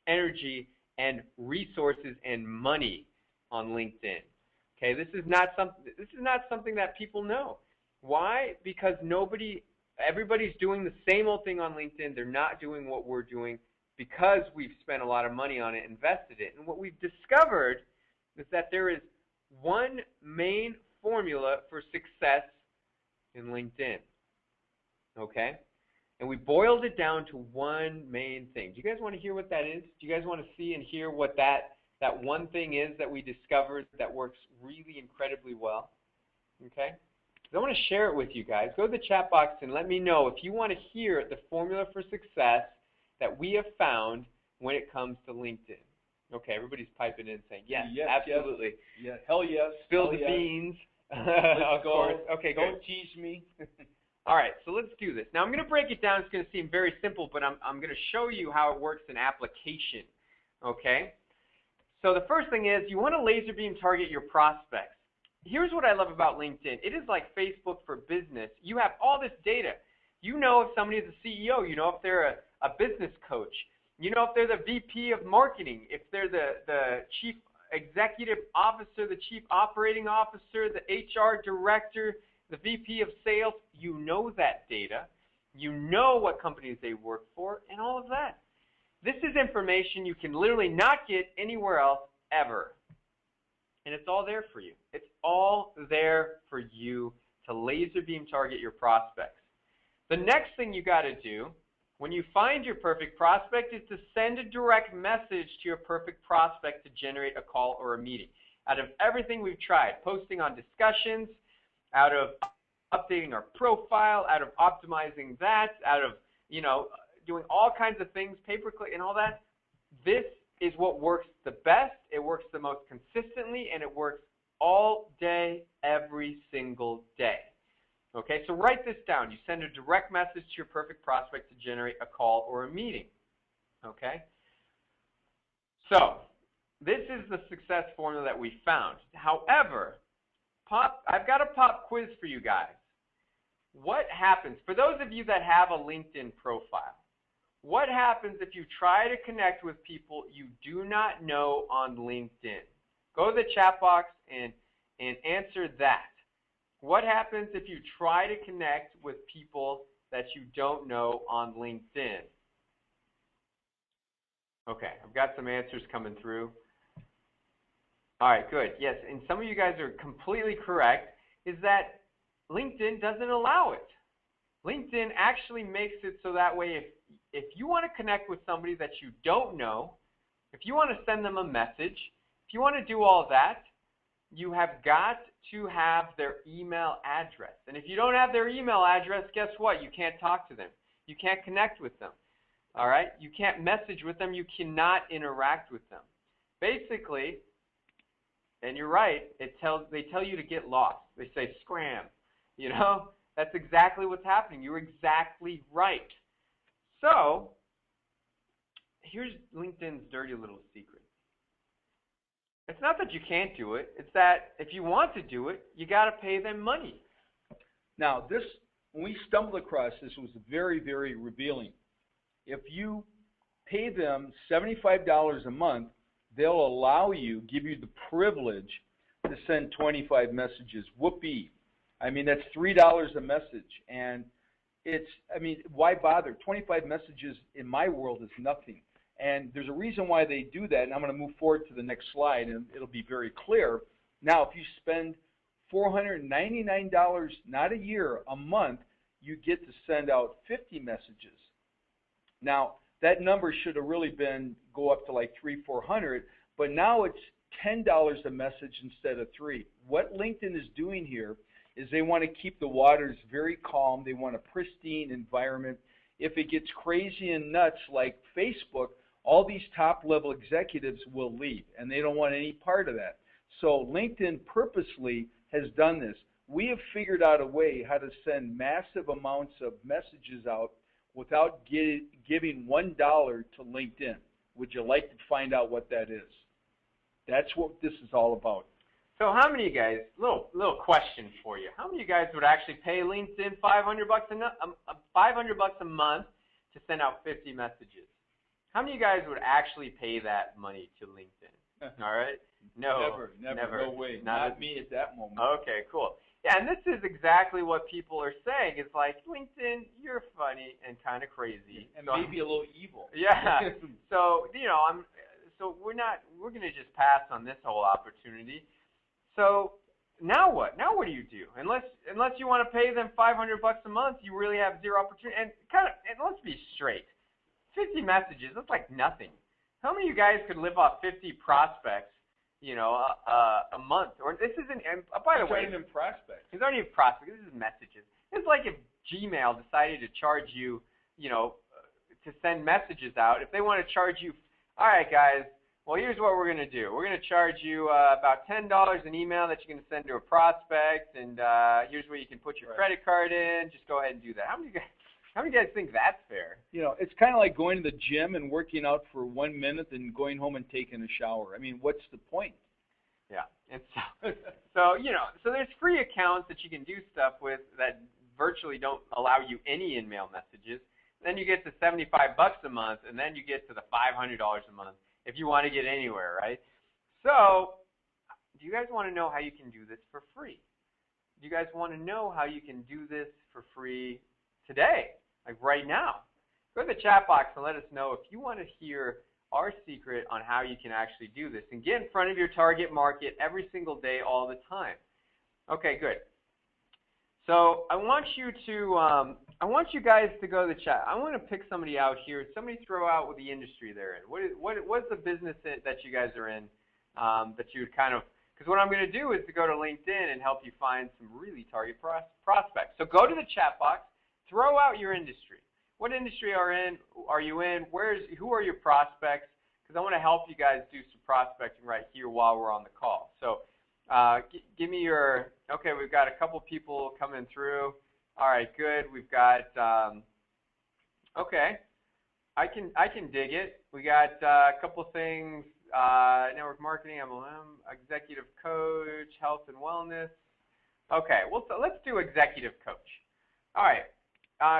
energy, and resources and money on LinkedIn. Okay, this is not something that people know. Why? Because everybody's doing the same old thing on LinkedIn. They're not doing what we're doing because we've spent a lot of money on it, invested it. And what we've discovered is that there is one main formula for success in LinkedIn. Okay? And we boiled it down to one main thing. Do you guys want to hear what that is? Do you guys want to see and hear what that one thing is that we discovered that works really incredibly well? Okay? I want to share it with you guys. Go to the chat box and let me know if you want to hear the formula for success that we have found when it comes to LinkedIn. Okay, everybody's piping in saying, yes, absolutely. Yes. Hell yes. Spill the beans. Let's go. Course. Okay, Don't tease me. All right, so let's do this. Now, I'm going to break it down. It's going to seem very simple, but I'm going to show you how it works in application. Okay? So the first thing is you want to laser beam target your prospects. Here's what I love about LinkedIn. It is like Facebook for business. You have all this data. You know if somebody is a CEO. You know if they're a business coach. You know if they're the VP of marketing, if they're the chief executive officer, the chief operating officer, the HR director, the VP of sales. You know that data. You know what companies they work for and all of that. This is information you can literally not get anywhere else ever. And it's all there for you. It's all there for you to laser beam target your prospects. The next thing you got to do when you find your perfect prospect is to send a direct message to your perfect prospect to generate a call or a meeting. Out of everything we've tried, posting on discussions, out of updating our profile, out of optimizing that, out of, doing all kinds of things, pay-per-click and all that, this is what works the best. It works the most consistently, and it works all day, every single day. Okay, so write this down. You send a direct message to your perfect prospect to generate a call or a meeting. Okay? So, this is the success formula that we found. However, I've got a pop quiz for you guys. What happens, for those of you that have a LinkedIn profile, what happens if you try to connect with people you do not know on LinkedIn? Go to the chat box and answer that. What happens if you try to connect with people that you don't know on LinkedIn? Okay, I've got some answers coming through. All right, good. Yes, and some of you guys are completely correct, is that LinkedIn doesn't allow it. LinkedIn actually makes it so that way if you want to connect with somebody that you don't know, if you want to send them a message, if you want to do all that, you have got to have their email address. And if you don't have their email address, guess what? You can't talk to them. You can't connect with them. All right? You can't message with them. You cannot interact with them. Basically, and you're right, they tell you to get lost. They say scram. You know? That's exactly what's happening. You're exactly right. So, here's LinkedIn's dirty little secret. It's not that you can't do it. It's that if you want to do it, you got to pay them money. Now, when we stumbled across this, was very, very revealing. If you pay them $75 a month, they'll allow you, give you the privilege to send 25 messages. Whoopee. I mean, that's $3 a message. And why bother? 25 messages in my world is nothing. And there's a reason why they do that, and I'm going to move forward to the next slide, and it'll be very clear. Now, if you spend $499, not a year, a month, you get to send out 50 messages. Now, that number should have really go up to like $300-400, but now it's $10 a message instead of $3. What LinkedIn is doing here is they want to keep the waters very calm. They want a pristine environment. If it gets crazy and nuts like Facebook, all these top-level executives will leave, and they don't want any part of that. So LinkedIn purposely has done this. We have figured out a way how to send massive amounts of messages out without giving $1 to LinkedIn. Would you like to find out what that is? That's what this is all about. So how many of you guys, little question for you, how many of you guys would actually pay LinkedIn $500 a month to send out 50 messages? How many of you guys would actually pay that money to LinkedIn? All right? No. Never. No way. Not me at that moment. Okay, cool. Yeah, and this is exactly what people are saying. It's like, LinkedIn, you're funny and kind of crazy. And maybe a little evil. Yeah. So, we're going to just pass on this whole opportunity. So now what? Now what do you do? Unless you want to pay them $500 a month, you really have zero opportunity. And let's be straight. 50 messages, that's like nothing. How many of you guys could live off 50 prospects, a month? Or this isn't, and by the way, it's not even prospects. These aren't even prospects, this is messages. It's like if Gmail decided to charge you, to send messages out. If they want to charge you, all right, guys, well, here's what we're going to do. We're going to charge you about $10 an email that you're going to send to a prospect, and here's where you can put your credit card in. Just go ahead and do that. How many of you guys think that's fair? It's kind of like going to the gym and working out for 1 minute and going home and taking a shower. I mean, what's the point? Yeah. And so there's free accounts that you can do stuff with that virtually don't allow you any in-mail messages. Then you get to $75 a month, and then you get to the $500 a month if you want to get anywhere, right? So do you guys want to know how you can do this for free? Do you guys want to know how you can do this for free today, like right now? Go to the chat box and let us know if you want to hear our secret on how you can actually do this and get in front of your target market every single day, all the time. Okay, good. So I want you guys to go to the chat. I want to pick somebody out here. Somebody throw out what the industry they're in. What's the business that you guys are in that you would kind of, because what I'm going to do is to go to LinkedIn and help you find some really target prospects. So go to the chat box, throw out your industry. What industry are you in? Who are your prospects? Because I want to help you guys do some prospecting right here while we're on the call. So give me okay, we've got a couple people coming through. All right, good. We've got, okay. I can dig it. We got a couple things, network marketing, MLM, executive coach, health and wellness. Okay, well, so let's do executive coach. All right.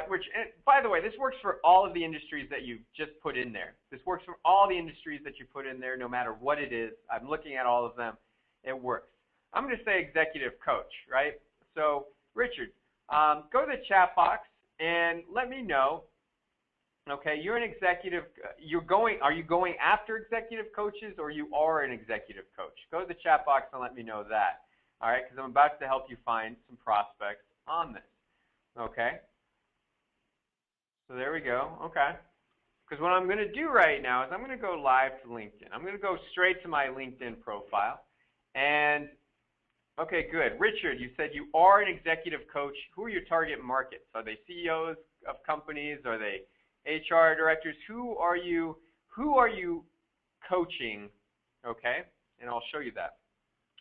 Which, and by the way, this works for all of the industries that you just put in there. This works for all the industries that you put in there, no matter what it is. I'm looking at all of them. It works. I'm going to say executive coach, right? So, Richard, go to the chat box and let me know. Okay, you're an executive. Are you going after executive coaches, or you are an executive coach? Go to the chat box and let me know that. All right, because I'm about to help you find some prospects on this. Okay. So there we go. Okay. Because what I'm going to do right now is I'm going to go live to LinkedIn. I'm going to go straight to my LinkedIn profile. And, okay, good. Richard, you said you are an executive coach. Who are your target markets? Are they CEOs of companies? Are they HR directors? Who are you coaching? Okay. And I'll show you that.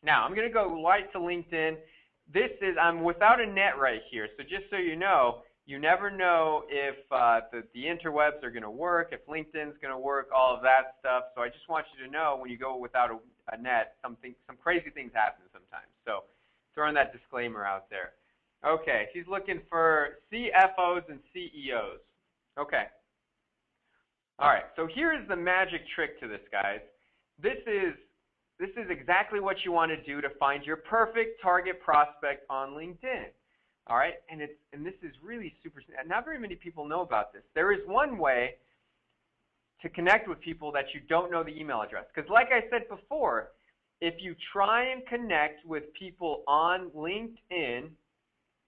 Now, I'm going to go right to LinkedIn. I'm without a net right here. So just so you know, you never know if the interwebs are going to work, if LinkedIn's going to work, all of that stuff. So I just want you to know when you go without a net, some crazy things happen sometimes. So throwing that disclaimer out there. Okay, he's looking for CFOs and CEOs. Okay. All right, so here's the magic trick to this, guys. This is exactly what you want to do to find your perfect target prospect on LinkedIn. All right, and this is really super. Not very many people know about this. There is one way to connect with people that you don't know the email address. Because like I said before, if you try and connect with people on LinkedIn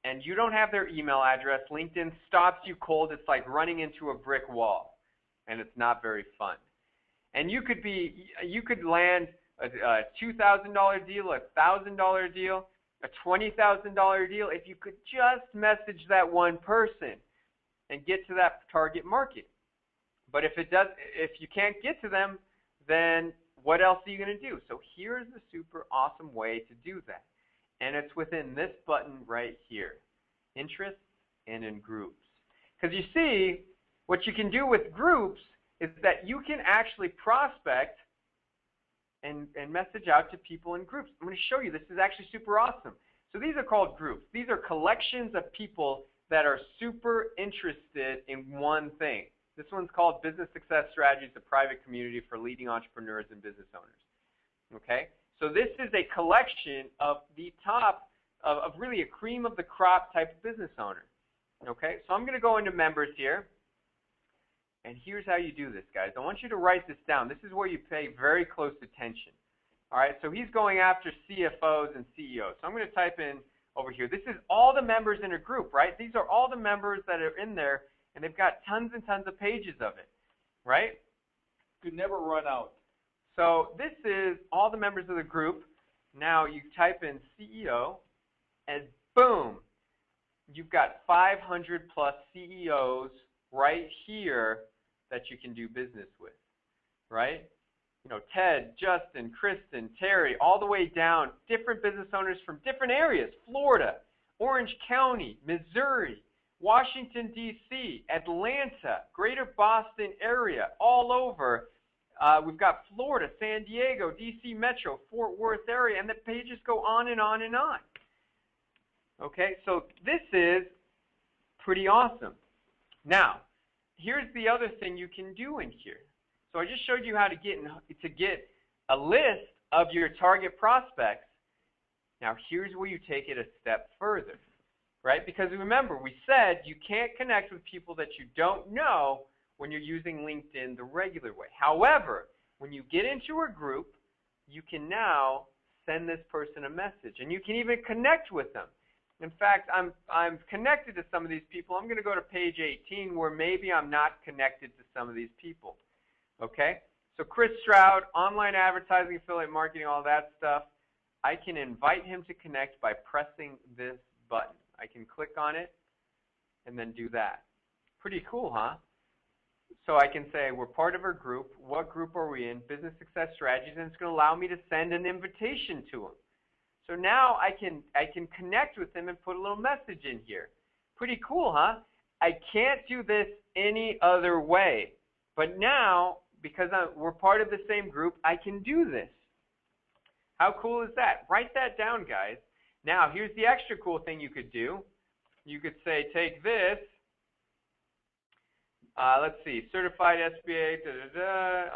and you don't have their email address, LinkedIn stops you cold. It's like running into a brick wall, and it's not very fun. And you could land a $2,000 deal, a $1,000 deal, a $20,000 deal if you could just message that one person and get to that target market. But if you can't get to them, then what else are you going to do? So here's a super awesome way to do that. And it's within this button right here, interests and in groups. Because you see, what you can do with groups is that you can actually prospect and message out to people in groups. I'm going to show you. This is actually super awesome. So these are called groups. These are collections of people that are super interested in one thing. This one's called Business Success Strategies, a private community for leading entrepreneurs and business owners. Okay? So this is a collection of the top of really a cream of the crop type of business owner. Okay? So I'm going to go into members here. And here's how you do this, guys. I want you to write this down. This is where you pay very close attention. All right, so he's going after CFOs and CEOs. So I'm going to type in over here. This is all the members in a group, right? These are all the members that are in there, and they've got tons and tons of pages of it, right? Could never run out. So this is all the members of the group. Now you type in CEO, and boom, you've got 500 plus CEOs right here that you can do business with, right? You know, Ted, Justin, Kristen, Terry, all the way down, different business owners from different areas, Florida, Orange County, Missouri, Washington, D.C., Atlanta, Greater Boston area, all over. We've got Florida, San Diego, D.C. Metro, Fort Worth area, and the pages go on and on and on. Okay, so this is pretty awesome. Now, here's the other thing you can do in here. So I just showed you how to get a list of your target prospects. Now here's where you take it a step further, right? Because remember, we said you can't connect with people that you don't know when you're using LinkedIn the regular way. However, when you get into a group, you can now send this person a message, and you can even connect with them. In fact, I'm connected to some of these people. I'm going to go to page 18 where maybe I'm not connected to some of these people. Okay? So Chris Stroud, online advertising, affiliate marketing, all that stuff. I can invite him to connect by pressing this button. I can click on it and then do that. Pretty cool, huh? So I can say we're part of our group. What group are we in? Business Success Strategies, and it's going to allow me to send an invitation to him. So now I can connect with him and put a little message in here. Pretty cool, huh? I can't do this any other way. But now, because we're part of the same group, I can do this. How cool is that? Write that down, guys. Now, here's the extra cool thing you could do. You could say, take this. Let's see, certified SBA,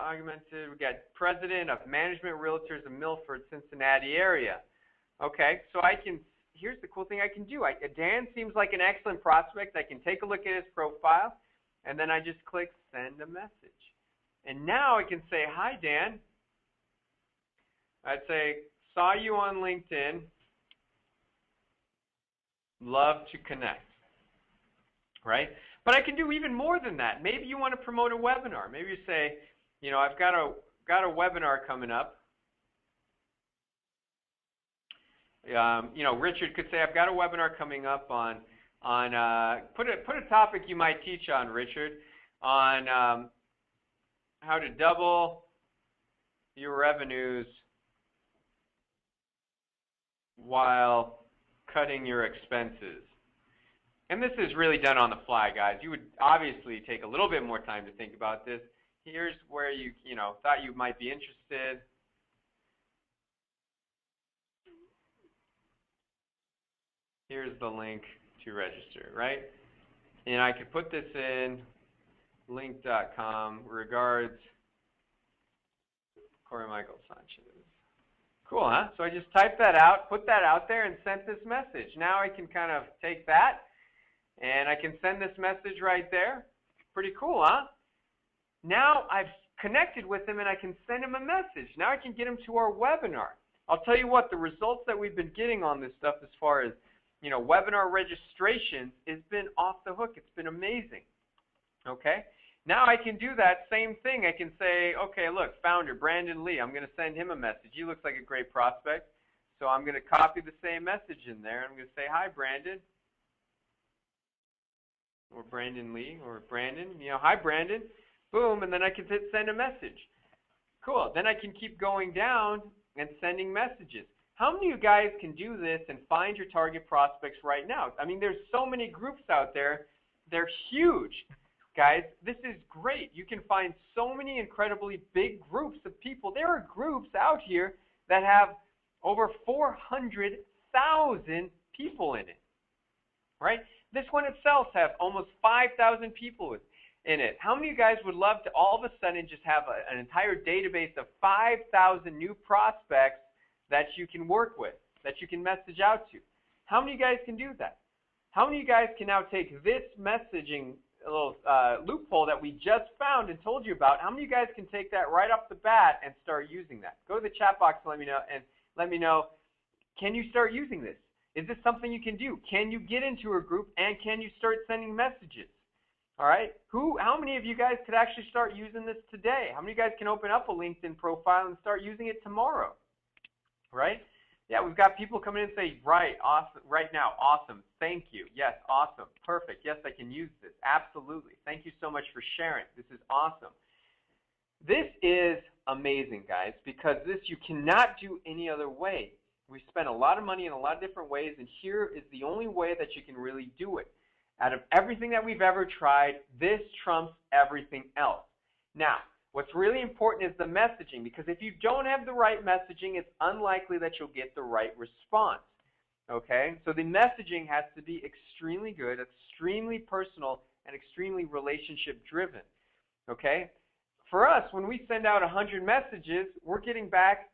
augmented. We got president of Management Realtors in Milford, Cincinnati area. Okay, so here's the cool thing I can do. Dan seems like an excellent prospect. I can take a look at his profile, and then I just click send a message. And now I can say, hi, Dan. I'd say, saw you on LinkedIn. Love to connect. Right? But I can do even more than that. Maybe you want to promote a webinar. Maybe you say, I've got a webinar coming up. Richard could say, I've got a webinar coming up on put a topic you might teach on, Richard, on how to double your revenues while cutting your expenses. And this is really done on the fly, guys. You would obviously take a little bit more time to think about this. Here's where you thought you might be interested. Here's the link to register, right? And I could put this in link.com. Regards, Corey Michael Sanchez. Cool, huh? So I just typed that out, put that out there, and sent this message. Now I can kind of take that, and I can send this message right there. Pretty cool, huh? Now I've connected with him, and I can send him a message. Now I can get him to our webinar. I'll tell you what, the results that we've been getting on this stuff as far as, webinar registrations has been off the hook. It's been amazing, okay? Now I can do that same thing. I can say, okay, look, founder, Brandon Lee, I'm going to send him a message. He looks like a great prospect. So I'm going to copy the same message in there. I'm going to say, hi, Brandon. Or Brandon Lee, or Brandon. Hi, Brandon. Boom, and then I can hit send a message. Cool. Then I can keep going down and sending messages. How many of you guys can do this and find your target prospects right now? I mean, there's so many groups out there. They're huge. Guys, this is great. You can find so many incredibly big groups of people. There are groups out here that have over 400,000 people in it, right? This one itself has almost 5,000 people in it. How many of you guys would love to all of a sudden just have an entire database of 5,000 new prospects that you can work with, that you can message out to? How many of you guys can do that? How many of you guys can now take this messaging little loophole that we just found and told you about? How many of you guys can take that right off the bat and start using that? Go to the chat box and let me know, can you start using this? Is this something you can do? Can you get into a group and can you start sending messages? All right? How many of you guys could actually start using this today? How many of you guys can open up a LinkedIn profile and start using it tomorrow? Right? Yeah, we've got people coming in and say, right, awesome, right now, awesome, thank you, yes, awesome, perfect, yes, I can use this, absolutely, thank you so much for sharing, this is awesome. This is amazing, guys, because this you cannot do any other way. We spent a lot of money in a lot of different ways, and here is the only way that you can really do it. Out of everything that we've ever tried, this trumps everything else. Now, what's really important is the messaging, because if you don't have the right messaging, it's unlikely that you'll get the right response. Okay? So the messaging has to be extremely good, extremely personal, and extremely relationship driven. Okay? For us, when we send out 100 messages, we're getting back,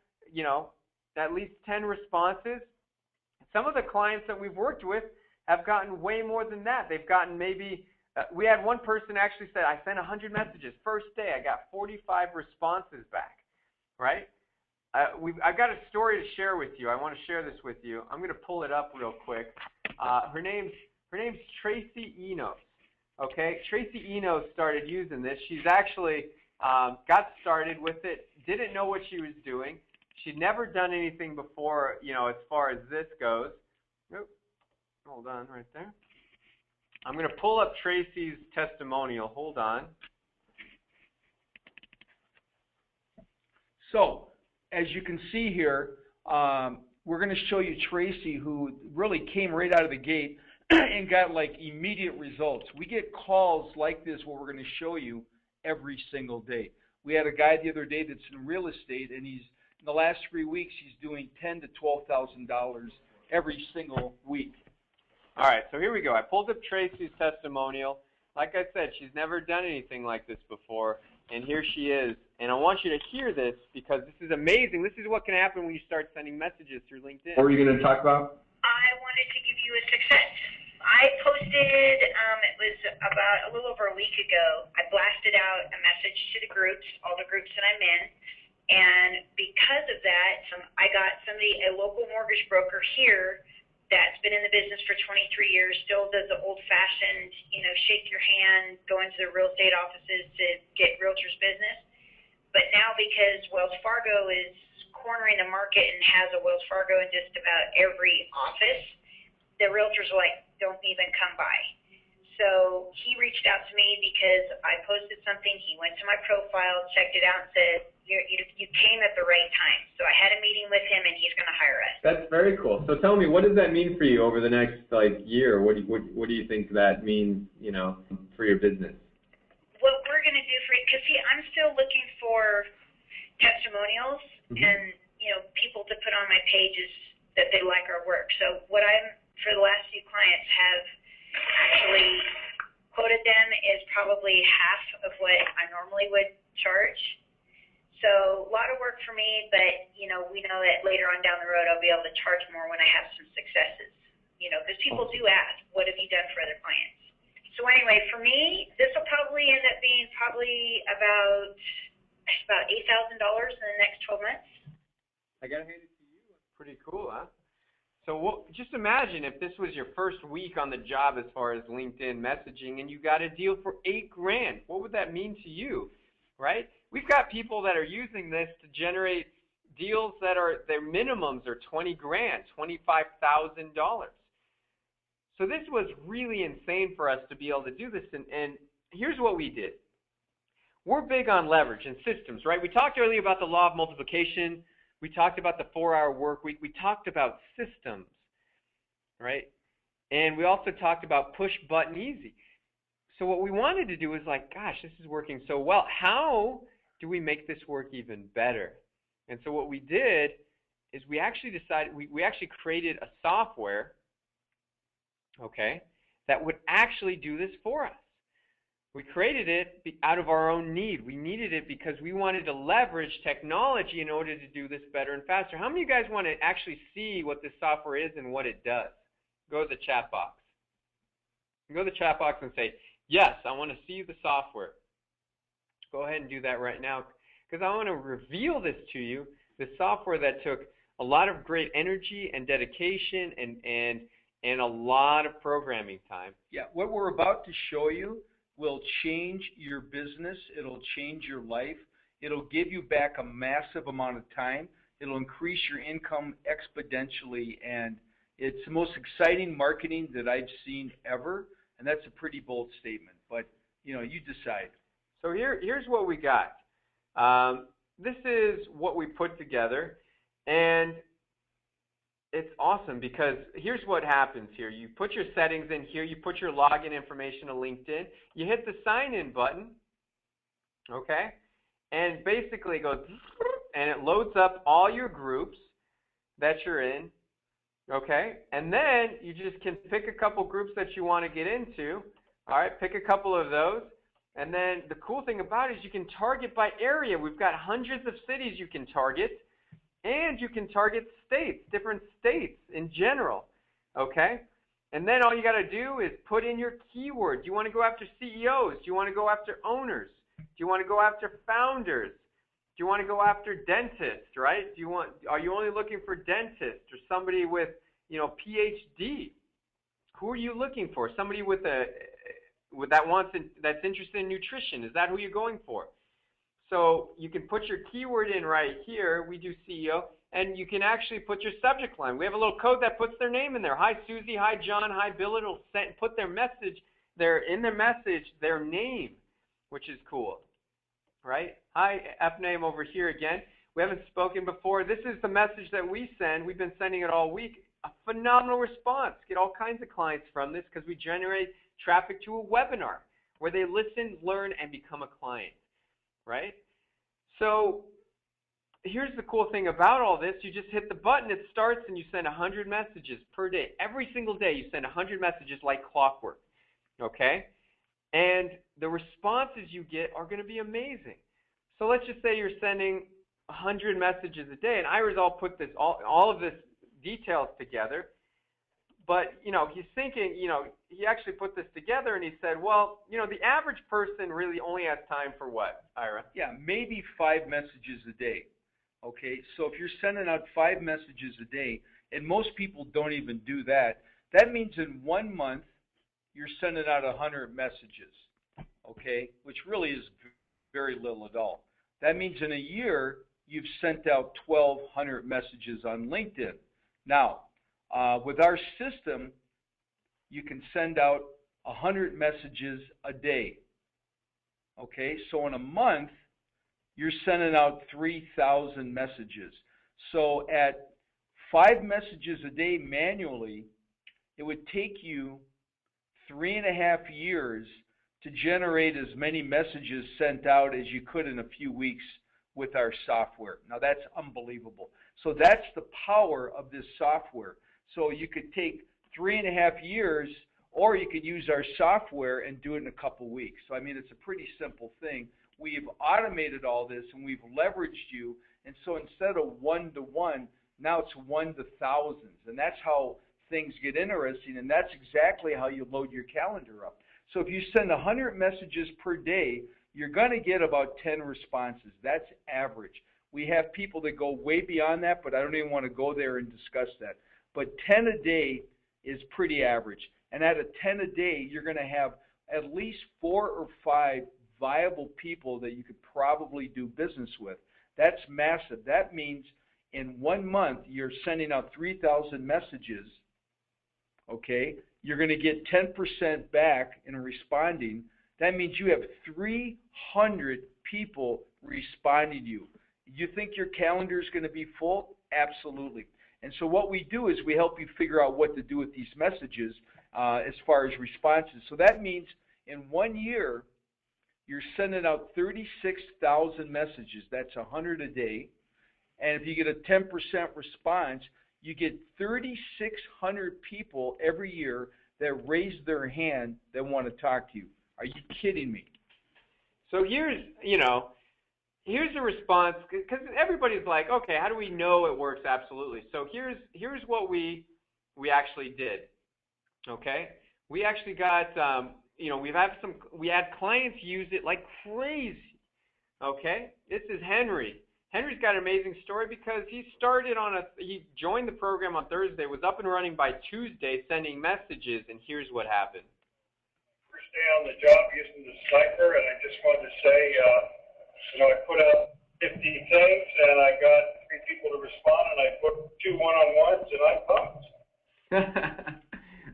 at least 10 responses. Some of the clients that we've worked with have gotten way more than that. They've gotten maybe we had one person actually said, I sent 100 messages. First day, I got 45 responses back, right? I've got a story to share with you. I want to share this with you. I'm going to pull it up real quick. Her name's Tracy Enos, okay? Tracy Enos started using this. She's actually got started with it, didn't know what she was doing. She'd never done anything before, as far as this goes. Oop, hold on right there. I'm going to pull up Tracy's testimonial. Hold on. So, as you can see here, we're going to show you Tracy, who really came right out of the gate and got like immediate results. We get calls like this, what we're going to show you, every single day. We had a guy the other day that's in real estate, and he's in the last 3 weeks he's doing $10,000 to $12,000 every single week. All right, so here we go. I pulled up Tracy's testimonial. Like I said, she's never done anything like this before, and here she is. And I want you to hear this because this is amazing. This is what can happen when you start sending messages through LinkedIn. What were you going to talk about? I wanted to give you a success. I posted, it was about a little over a week ago, I blasted out a message to the groups, all the groups that I'm in, and because of that, I got a local mortgage broker here that's been in the business for 23 years, still does the old-fashioned, shake your hand, go into the real estate offices to get realtors business. But now because Wells Fargo is cornering the market and has a Wells Fargo in just about every office, the realtors are like, don't even come by. So he reached out to me because I posted something. He went to my profile, checked it out, and said, you came at the right time. So I had a meeting with him, and he's going to hire us. That's very cool. So tell me, what does that mean for you over the next year? What do you think that means, for your business? What we're going to do for it, because I'm still looking for testimonials and people to put on my pages that they like our work. So what for the last few clients have actually quoted them is probably half of what I normally would charge. So a lot of work for me, but we know that later on down the road I'll be able to charge more when I have some successes. Because people do ask, what have you done for other clients? So anyway, for me, this will probably end up being about $8,000 in the next 12 months. I got to hand it to you. Pretty cool, huh? So just imagine if this was your first week on the job as far as LinkedIn messaging and you got a deal for $8,000. What would that mean to you, right? We've got people that are using this to generate deals that their minimums are $20,000, $25,000. So this was really insane for us to be able to do this. And here's what we did. We're big on leverage and systems, right? We talked earlier about the law of multiplication. We talked about the 4-hour work week. We talked about systems, right? And we also talked about push button easy. So what we wanted to do is gosh, this is working so well. How do we make this work even better? And so what we did is we actually decided, we actually created a software, okay, that would actually do this for us. We created it out of our own need. We needed it because we wanted to leverage technology in order to do this better and faster. How many of you guys want to actually see what this software is and what it does? Go to the chat box. Go to the chat box and say, yes, I want to see the software. Go ahead and do that right now because I want to reveal this to you, the software that took a lot of great energy and dedication and a lot of programming time. Yeah, what we're about to show you will change your business. It'll change your life. It'll give you back a massive amount of time. It'll increase your income exponentially, and it's the most exciting marketing that I've seen ever, and that's a pretty bold statement, but you decide. So here's what we got. This is what we put together, and it's awesome because here's what happens here. You put your settings in here. You put your login information to LinkedIn. You hit the sign in button, okay? And basically it goes, and it loads up all your groups that you're in, okay? And then you just can pick a couple groups that you want to get into, all right? Pick a couple of those. And then the cool thing about it is you can target by area. We've got hundreds of cities you can target. And you can target states, different states in general, okay? And then all you got to do is put in your keyword. Do you want to go after CEOs? Do you want to go after owners? Do you want to go after founders? Do you want to go after dentists, right? Are you only looking for dentists or somebody with, PhD? Who are you looking for? Somebody that's interested in nutrition. Is that who you're going for? So you can put your keyword in right here. We do CEO, and you can actually put your subject line. We have a little code that puts their name in there. Hi, Susie. Hi, John. Hi, Bill. It'll put their message there in their message, their name, which is cool, right? Hi, F-name over here again. We haven't spoken before. This is the message that we send. We've been sending it all week. a phenomenal response. Get all kinds of clients from this because we generate traffic to a webinar where they listen, learn, and become a client, right? So here's the cool thing about all this. You just hit the button, it starts, and you send 100 messages per day. Every single day you send 100 messages like clockwork, okay? And the responses you get are going to be amazing. So let's just say you're sending 100 messages a day, and Irizal put this all of this details together. But, he's thinking, he actually put this together and he said, well, the average person really only has time for what, Ira? Yeah, maybe 5 messages a day. Okay, so if you're sending out 5 messages a day, and most people don't even do that, that means in 1 month you're sending out 100 messages, okay, which really is very little at all. That means in a year you've sent out 1,200 messages on LinkedIn. Now, with our system, you can send out 100 messages a day, okay, so in a month you're sending out 3,000 messages. So at 5 messages a day manually, it would take you 3.5 years to generate as many messages sent out as you could in a few weeks with our software. Now that's unbelievable. So that's the power of this software. So you could take 3.5 years, or you could use our software and do it in a couple weeks. So I mean, it's a pretty simple thing. We've automated all this and we've leveraged you, and so instead of 1-to-1, now it's 1 to thousands, and that's how things get interesting, and that's exactly how you load your calendar up. So if you send 100 messages per day, you're going to get about 10 responses. That's average. We have people that go way beyond that, but I don't even want to go there and discuss that. But 10 a day is pretty average, and at a 10 a day, you're going to have at least 4 or 5 viable people that you could probably do business with. That's massive. That means in 1 month, you're sending out 3,000 messages, okay? You're going to get 10% back in responding. That means you have 300 people responding to you. You think your calendar is going to be full? Absolutely. And so what we do is we help you figure out what to do with these messages as far as responses. So that means in 1 year, you're sending out 36,000 messages. That's 100 a day. And if you get a 10% response, you get 3,600 people every year that raise their hand that want to talk to you. Are you kidding me? So here's the response, because everybody's like, okay, how do we know it works? Absolutely. So here's what we actually did. Okay, we actually got we had clients use it like crazy. Okay, this is Henry. Henry's got an amazing story because he joined the program on Thursday, was up and running by Tuesday, sending messages, and here's what happened. First day on the job using the sniper, and I just wanted to say, I put up 50 things, and I got 3 people to respond, and I booked 2 one-on-ones, and I'm pumped.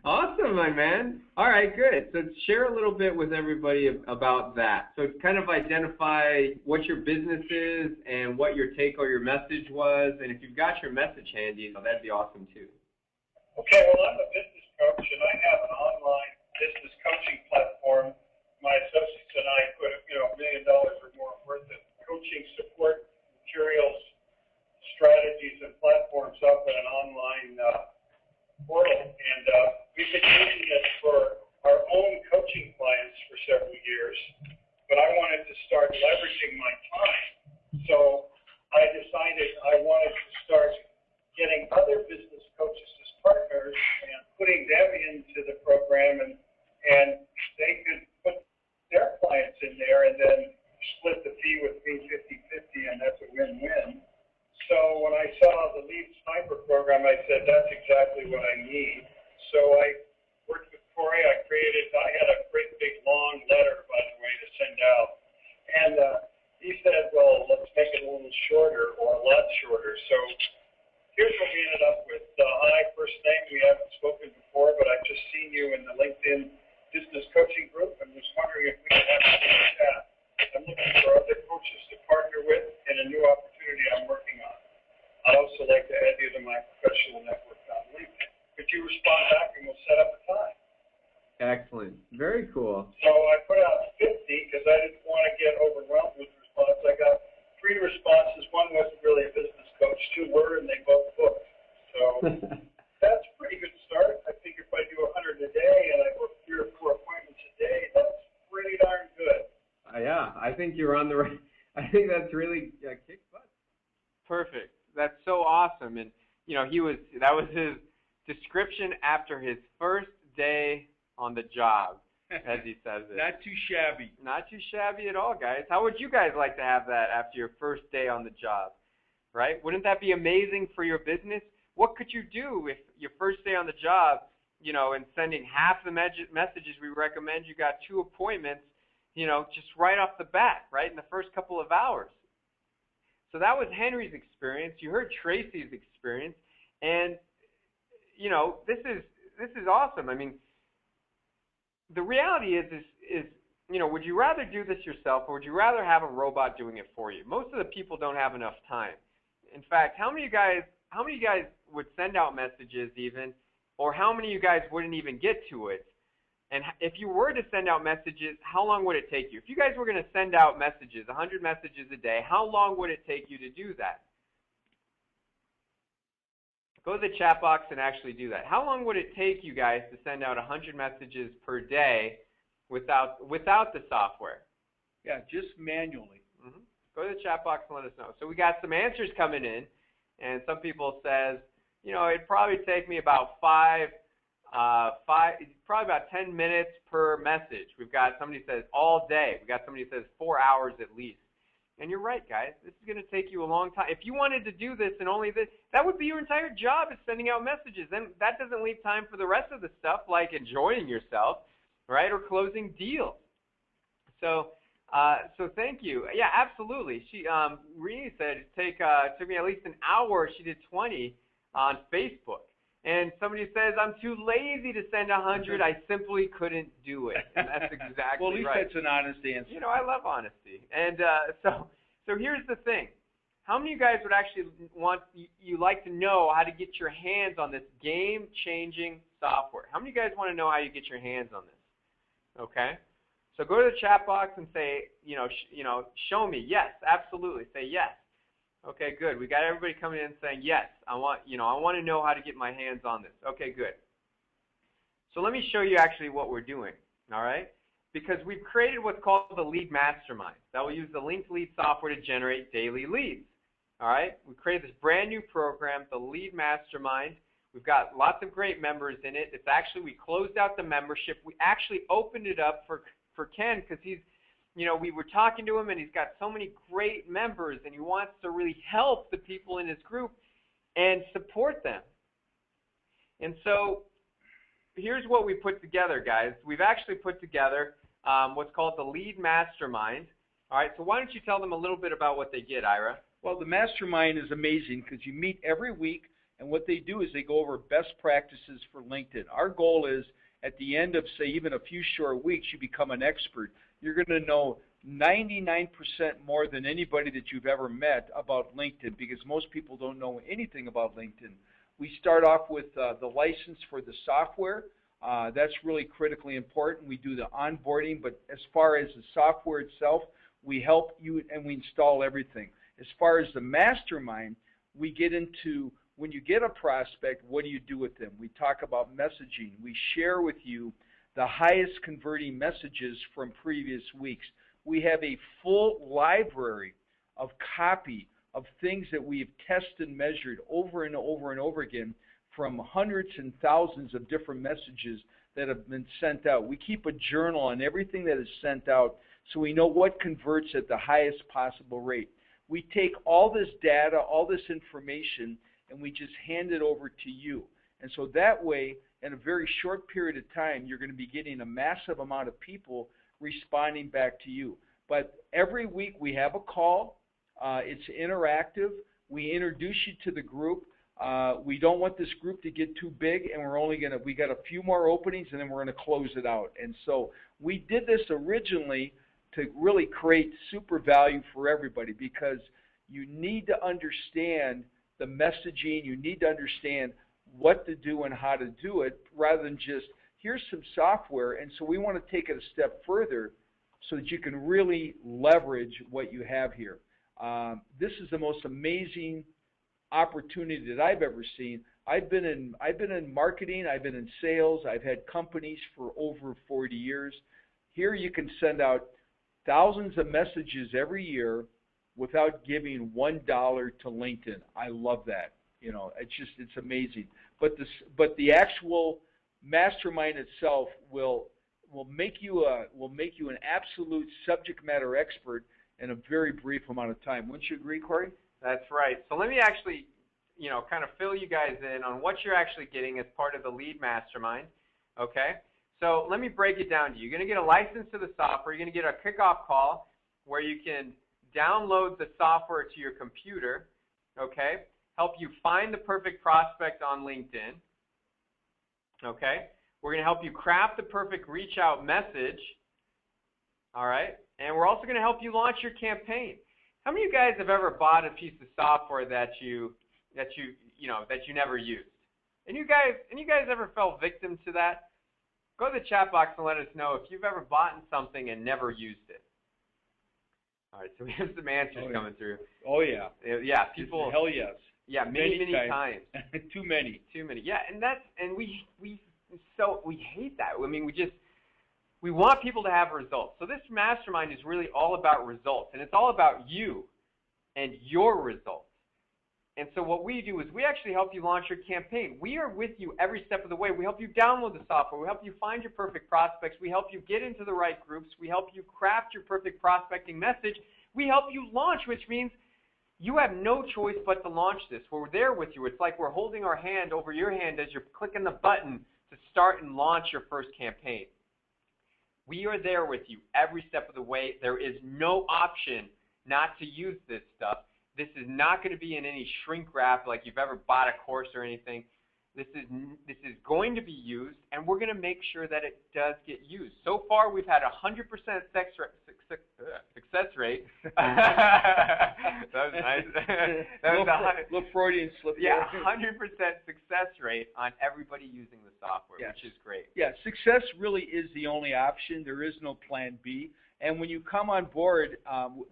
Awesome, my man. All right, good. So share a little bit with everybody about that. So kind of identify what your business is and what your take or your message was. And if you've got your message handy, that'd be awesome too. Okay, well, I'm a business coach, and I have an online business coaching platform. My associates and I put, $1 million or more worth of coaching support materials, strategies, and platforms up in an online portal, and we've been using it for our own coaching clients for several years, but I wanted to start leveraging my time. So I decided I wanted to start getting other business coaches as partners and putting them into the program, and they could put their clients in there and then split the fee with me 50-50, and that's a win-win. So when I saw the Lead Sniper program, I said, that's exactly what I need. So I worked with Corey. I had a great big long letter, by the way, to send out. And he said, well, let's make it a little shorter or a lot shorter. So here's what we ended up with. Hi, first name, we haven't spoken before, but I've just seen you in the LinkedIn Business Coaching Group and was wondering if we could have a chat. I'm looking for other coaches to partner with and a new opportunity I'm working on. I'd also like to add you to my professional network on LinkedIn. I think you're on the right. I think that's really kicked butt. Perfect. That's so awesome. And that was his description after his first day on the job, as he says it. Not too shabby. Not too shabby at all, guys. How would you guys like to have that after your first day on the job? Right? Wouldn't that be amazing for your business? What could you do if your first day on the job, and sending half the messages we recommend, you got 2 appointments, just right off the bat, right, in the first couple of hours. So that was Henry's experience. You heard Tracy's experience. And, this is awesome. I mean, the reality is, would you rather do this yourself, or would you rather have a robot doing it for you? Most of the people don't have enough time. In fact, how many of you guys would send out messages even, or how many of you guys wouldn't even get to it? And if you were to send out messages, how long would it take you? If you guys were going to send out messages, 100 messages a day, how long would it take you to do that? Go to the chat box and actually do that. How long would it take you guys to send out 100 messages per day without the software? Yeah, just manually. Mm-hmm. Go to the chat box and let us know. So we got some answers coming in, and some people says, it'd probably take me about probably about 10 minutes per message. We've got somebody says all day. We've got somebody says 4 hours at least. And you're right, guys. This is going to take you a long time. If you wanted to do this and only this, that would be your entire job, is sending out messages. Then that doesn't leave time for the rest of the stuff, like enjoying yourself, right, or closing deals. So thank you. Yeah, absolutely. She, Renee said it took me at least an hour. She did 20 on Facebook. And somebody says, I'm too lazy to send 100. I simply couldn't do it. And that's exactly right. Well, at least that's an honest answer. I love honesty. And so here's the thing. How many of you guys would actually you like to know how to get your hands on this game-changing software? How many of you guys want to know how you get your hands on this? Okay? So go to the chat box and say, show me. Yes, absolutely. Say yes. Okay, good. We got everybody coming in saying, yes, I want to know how to get my hands on this. Okay, good. So let me show you actually what we're doing, all right? Because we've created what's called the Lead Mastermind. That will use the linked lead software to generate daily leads, all right? We created this brand new program, the Lead Mastermind. We've got lots of great members in it. It's actually, we closed out the membership. We actually opened it up for Ken, because he's, we were talking to him, and he's got so many great members, and he wants to really help the people in his group and support them. And so here's what we put together, guys. We've actually put together what's called the Lead Mastermind. All right, so why don't you tell them a little bit about what they get, Ira? Well, the Mastermind is amazing because you meet every week, and what they do is they go over best practices for LinkedIn. Our goal is, at the end of, say, even a few short weeks, you become an expert. You're going to know 99% more than anybody that you've ever met about LinkedIn, because most people don't know anything about LinkedIn. We start off with the license for the software. That's really critically important. We do the onboarding, but as far as the software itself, we help you and we install everything. As far as the mastermind, we get into, when you get a prospect, what do you do with them? We talk about messaging. We share with you the highest converting messages from previous weeks. We have a full library of copy of things that we have tested and measured over and over and over again from hundreds and thousands of different messages that have been sent out. We keep a journal on everything that is sent out so we know what converts at the highest possible rate. We take all this data, all this information, and we just hand it over to you. And so that way, in a very short period of time, you're going to be getting a massive amount of people responding back to you. But every week we have a call. It's interactive. We introduce you to the group. We don't want this group to get too big, and we got a few more openings, and then we're going to close it out. And so we did this originally to really create super value for everybody, because you need to understand the messaging. You need to understand what to do and how to do it, rather than just, here's some software. And so we want to take it a step further so that you can really leverage what you have here. This is the most amazing opportunity that I've ever seen. I've been in marketing, I've been in sales, I've had companies for over 40 years. Here you can send out thousands of messages every year without giving $1 to LinkedIn. I love that. It's amazing. But the actual mastermind itself will make you an absolute subject matter expert in a very brief amount of time. Wouldn't you agree, Corey? That's right. So let me actually, kind of fill you guys in on what you're actually getting as part of the lead mastermind. Okay? So let me break it down to you. You're going to get a license to the software. You're going to get a kickoff call where you can download the software to your computer. Okay? Help you find the perfect prospect on LinkedIn. Okay? We're going to help you craft the perfect reach out message. All right? And we're also going to help you launch your campaign. How many of you guys have ever bought a piece of software that you never used? And you guys ever fell victim to that? Go to the chat box and let us know if you've ever bought something and never used it. All right, so we have some answers coming through. Oh yeah. Yeah, people. Hell yes. Yeah, many times. Too many. Yeah, and we hate that. I mean, we want people to have results. So this mastermind is really all about results, and it's all about you and your results. And so what we do is we actually help you launch your campaign. We are with you every step of the way. We help you download the software. We help you find your perfect prospects. We help you get into the right groups. We help you craft your perfect prospecting message. We help you launch, which means you have no choice but to launch this. We're there with you. It's like we're holding our hand over your hand as you're clicking the button to start and launch your first campaign. We are there with you every step of the way. There is no option not to use this stuff. This is not going to be in any shrink wrap like you've ever bought a course or anything. This is going to be used, and we're going to make sure that it does get used. So far, we've had 100% success rate. That was nice. That was little Freudian slip. Yeah, 100% success rate on everybody using the software, yes. Which is great. Yeah, success really is the only option. There is no plan B. And when you come on board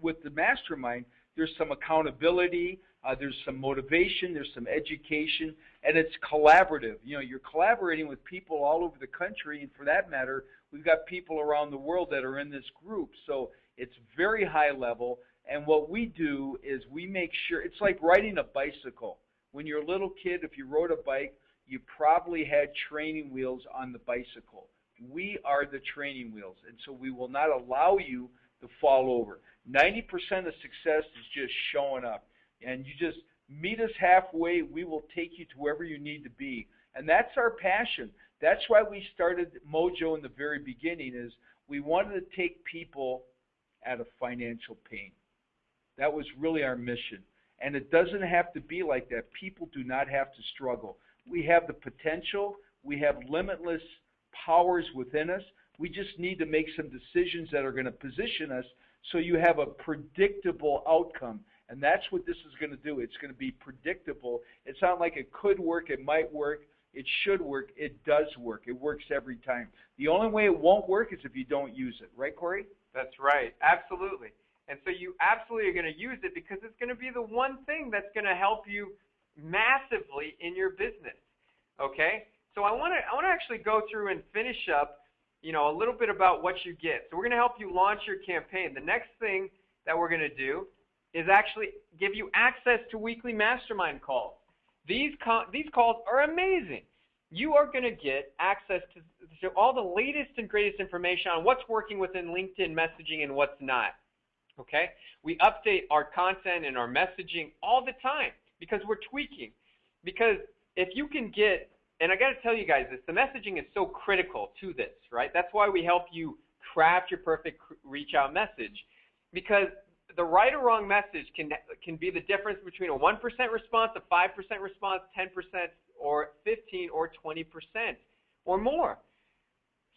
with the mastermind, there's some accountability, there's some motivation, there's some education, and it's collaborative. You're collaborating with people all over the country, and for that matter, we've got people around the world that are in this group. So it's very high level, and what we do is we make sure, it's like riding a bicycle. When you're a little kid, if you rode a bike, you probably had training wheels on the bicycle. We are the training wheels, and so we will not allow you to fall over. 90% of success is just showing up. And you just meet us halfway. We will take you to wherever you need to be. And that's our passion. That's why we started Mojo in the very beginning, is we wanted to take people out of financial pain. That was really our mission. And it doesn't have to be like that. People do not have to struggle. We have the potential. We have limitless powers within us. We just need to make some decisions that are going to position us so you have a predictable outcome. And that's what this is going to do. It's going to be predictable. It's not like it could work, it might work, it should work. It does work. It works every time. The only way it won't work is if you don't use it. Right, Corey? That's right. Absolutely. And so you absolutely are going to use it because it's going to be the one thing that's going to help you massively in your business. Okay? So I want to actually go through and finish up a little bit about what you get. So we're going to help you launch your campaign. The next thing that we're going to do is actually give you access to weekly mastermind calls. These calls are amazing. You are going to get access to all the latest and greatest information on what's working within LinkedIn messaging and what's not. Okay? We update our content and our messaging all the time because we're tweaking. Because if you can get, and I got to tell you guys this, the messaging is so critical to this, right? That's why we help you craft your perfect reach out message, because the right or wrong message can be the difference between a 1% response, a 5% response, 10%, or 15 or 20% or more.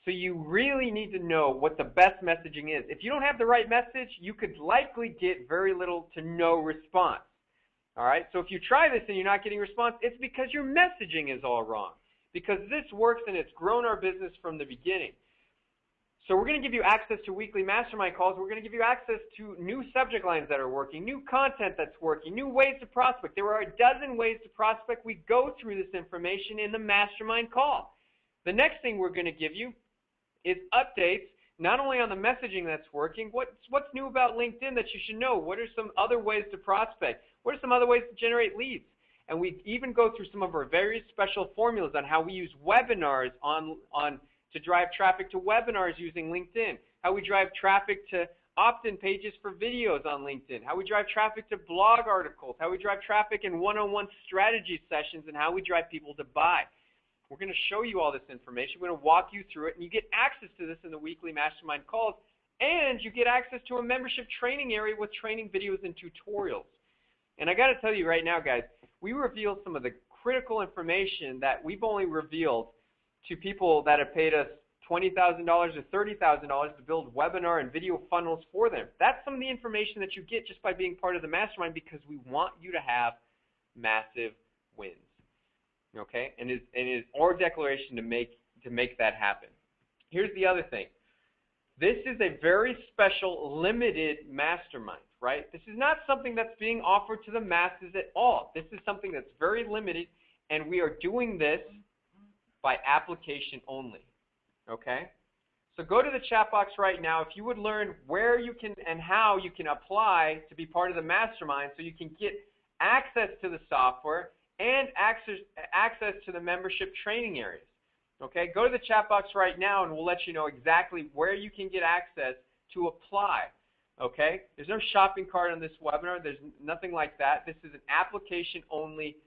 So you really need to know what the best messaging is. If you don't have the right message, you could likely get very little to no response. All right, so if you try this and you're not getting a response, it's because your messaging is all wrong. Because this works and it's grown our business from the beginning. So we're going to give you access to weekly mastermind calls. We're going to give you access to new subject lines that are working, new content that's working, new ways to prospect. There are a dozen ways to prospect. We go through this information in the mastermind call. The next thing we're going to give you is updates not only on the messaging that's working, what's new about LinkedIn that you should know? What are some other ways to prospect? What are some other ways to generate leads? And we even go through some of our very special formulas on how we use webinars to drive traffic to webinars using LinkedIn, how we drive traffic to opt-in pages for videos on LinkedIn, how we drive traffic to blog articles, how we drive traffic in one-on-one strategy sessions, and how we drive people to buy. We're going to show you all this information. We're going to walk you through it, and you get access to this in the weekly mastermind calls, and you get access to a membership training area with training videos and tutorials. And I got to tell you right now, guys, we reveal some of the critical information that we've only revealed to people that have paid us $20,000 or $30,000 to build webinar and video funnels for them. That's some of the information that you get just by being part of the mastermind, because we want you to have massive wins. Okay? And it is our declaration to make that happen. Here's the other thing. This is a very special, limited mastermind, right? This is not something that's being offered to the masses at all. This is something that's very limited, and we are doing this by application only. Okay? So go to the chat box right now if you would learn where you can and how you can apply to be part of the mastermind so you can get access to the software and access to the membership training areas. Okay? Go to the chat box right now and we'll let you know exactly where you can get access to apply. Okay? There's no shopping cart on this webinar. There's nothing like that. This is an application only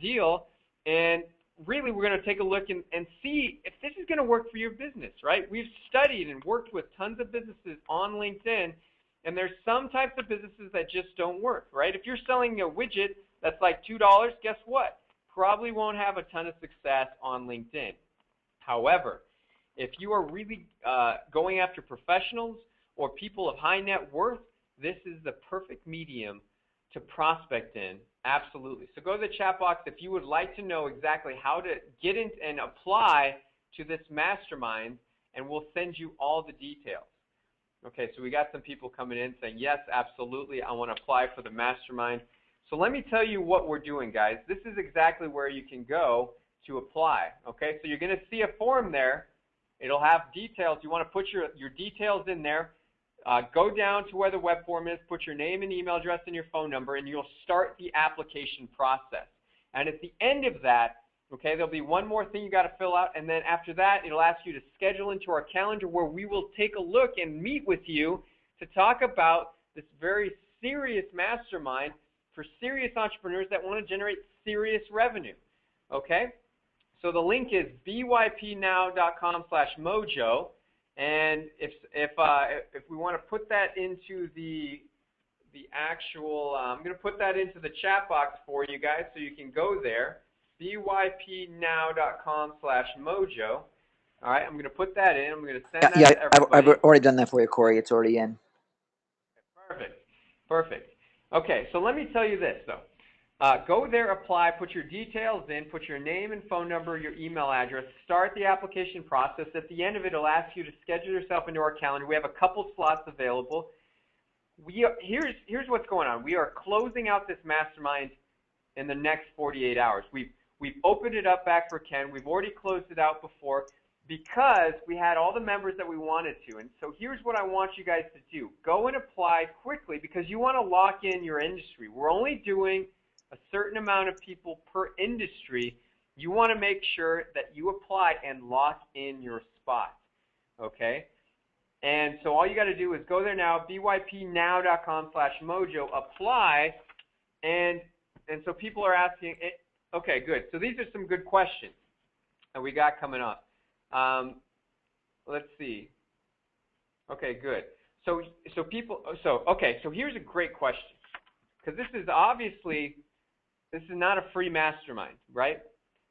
deal, and really, we're going to take a look and see if this is going to work for your business, right? We've studied and worked with tons of businesses on LinkedIn, and there's some types of businesses that just don't work, right? If you're selling a widget that's like $2, guess what? Probably won't have a ton of success on LinkedIn. However, if you are really going after professionals or people of high net worth, this is the perfect medium to prospect in. Absolutely. So go to the chat box if you would like to know exactly how to get in and apply to this mastermind, and we'll send you all the details. Okay, so we got some people coming in saying, yes, absolutely, I want to apply for the mastermind. So let me tell you what we're doing, guys. This is exactly where you can go to apply. Okay, so you're going to see a form there. It'll have details. You want to put your details in there. Go down to where the web form is, put your name and email address and your phone number, and you'll start the application process. And at the end of that, okay, there'll be one more thing you got to fill out, and then after that, it'll ask you to schedule into our calendar where we will take a look and meet with you to talk about this very serious mastermind for serious entrepreneurs that want to generate serious revenue. Okay? So the link is bypnow.com/mojo. And if we want to put that into the actual, I'm going to put that into the chat box for you guys so you can go there, bypnow.com/mojo. All right, I'm going to put that in. I'm going to send that to everybody. I've already done that for you, Corey. It's already in. Perfect. Perfect. Okay, so let me tell you this, though. Go there, apply, put your details in, put your name and phone number, your email address, start the application process. At the end of it, it'll ask you to schedule yourself into our calendar. We have a couple slots available. Here's what's going on. We are closing out this mastermind in the next 48 hours. We've opened it up back for Ken. We've already closed it out before because we had all the members that we wanted to. And so here's what I want you guys to do. Go and apply quickly because you want to lock in your industry. We're only doing a certain amount of people per industry. You want to make sure that you apply and lock in your spot, okay? And so all you got to do is go there now, bypnow.com/mojo, apply, and so people are asking, okay, good. So these are some good questions that we got coming up. Let's see. Okay, good. So here's a great question, because this is not a free mastermind, right?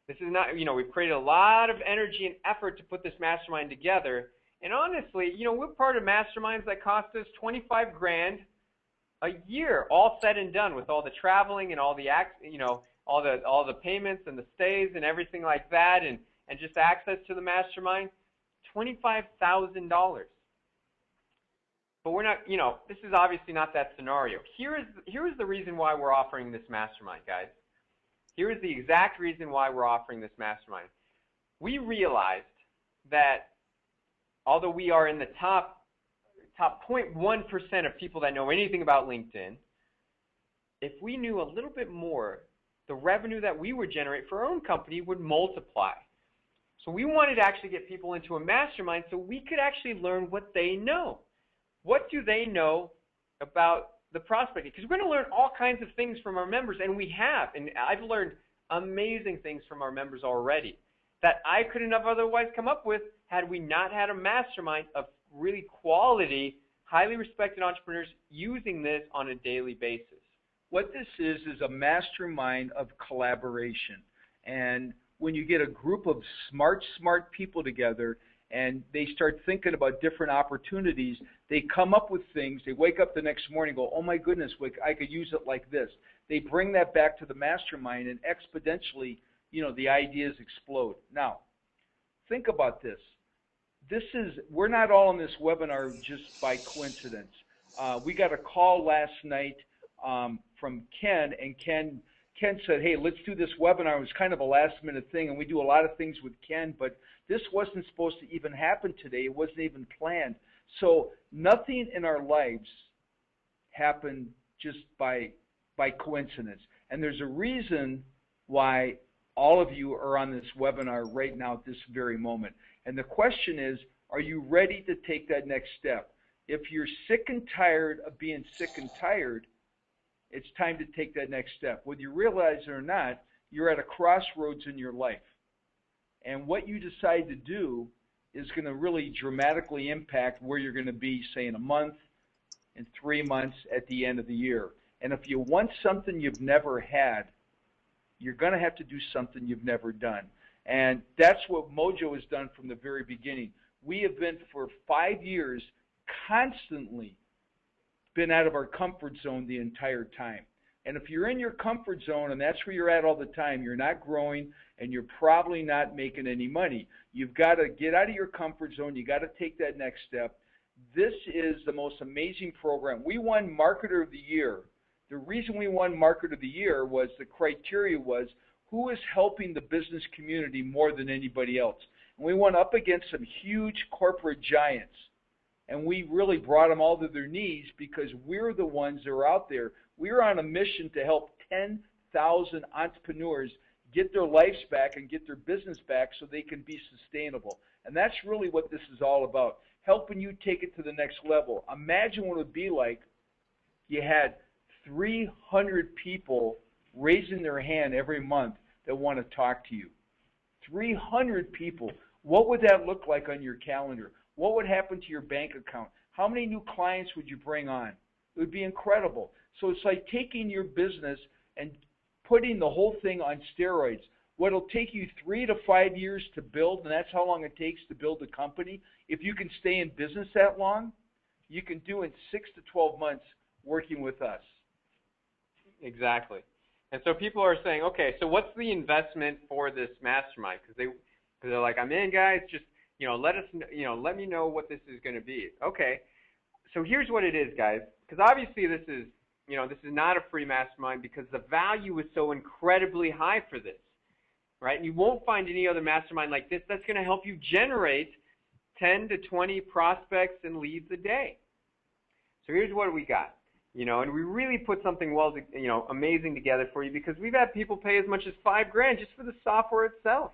This is not, we've created a lot of energy and effort to put this mastermind together. And honestly, we're part of masterminds that cost us $25,000 a year, all said and done, with all the traveling and all the all the payments and the stays and everything like that, and just access to the mastermind, $25,000. But we're not, this is obviously not that scenario. Here is the reason why we're offering this mastermind, guys. Here is the exact reason why we're offering this mastermind. We realized that although we are in the top 0.1% of people that know anything about LinkedIn, if we knew a little bit more, the revenue that we would generate for our own company would multiply. So we wanted to actually get people into a mastermind so we could actually learn what they know. What do they know about the prospecting? Because we're going to learn all kinds of things from our members, and we have. And I've learned amazing things from our members already that I couldn't have otherwise come up with had we not had a mastermind of really quality, highly respected entrepreneurs using this on a daily basis. What this is a mastermind of collaboration. And when you get a group of smart people together and they start thinking about different opportunities, they come up with things. They wake up the next morning and go, oh my goodness, I could use it like this. They bring that back to the mastermind, and exponentially, the ideas explode. Now, think about this. We're not all in this webinar just by coincidence. We got a call last night from Ken, and Ken said, hey, let's do this webinar. It was kind of a last-minute thing, and we do a lot of things with Ken, but this wasn't supposed to even happen today. It wasn't even planned. So nothing in our lives happened just by coincidence. And there's a reason why all of you are on this webinar right now at this very moment. And the question is, are you ready to take that next step? If you're sick and tired of being sick and tired, it's time to take that next step. Whether you realize it or not, you're at a crossroads in your life. And what you decide to do is going to really dramatically impact where you're going to be, say, in a month, in 3 months, at the end of the year. And if you want something you've never had, you're going to have to do something you've never done. And that's what Mojo has done from the very beginning. We have been, for 5 years, constantly been out of our comfort zone the entire time. And if you're in your comfort zone and that's where you're at all the time, you're not growing and you're probably not making any money. You've got to get out of your comfort zone. You got to take that next step. This is the most amazing program. We won Marketer of the Year. The reason we won Marketer of the Year was the criteria was who is helping the business community more than anybody else. And we went up against some huge corporate giants. And we really brought them all to their knees because we're the ones that are out there. We're on a mission to help 10,000 entrepreneurs get their lives back and get their business back so they can be sustainable. And that's really what this is all about, helping you take it to the next level. Imagine what it would be like you had 300 people raising their hand every month that want to talk to you. 300 people. What would that look like on your calendar? What would happen to your bank account? How many new clients would you bring on? It would be incredible. So it's like taking your business and putting the whole thing on steroids. What'll take you 3 to 5 years to build, and that's how long it takes to build a company. If you can stay in business that long, you can do it in 6 to 12 months working with us. Exactly. And so people are saying, okay, so what's the investment for this mastermind? Because they're like, I'm in, guys. Just let me know what this is going to be. Okay. So here's what it is, guys. Because obviously this is not a free mastermind because the value is so incredibly high for this, right? And you won't find any other mastermind like this that's going to help you generate 10 to 20 prospects and leads a day. So here's what we got. And we really put something amazing together for you because we've had people pay as much as $5,000 just for the software itself.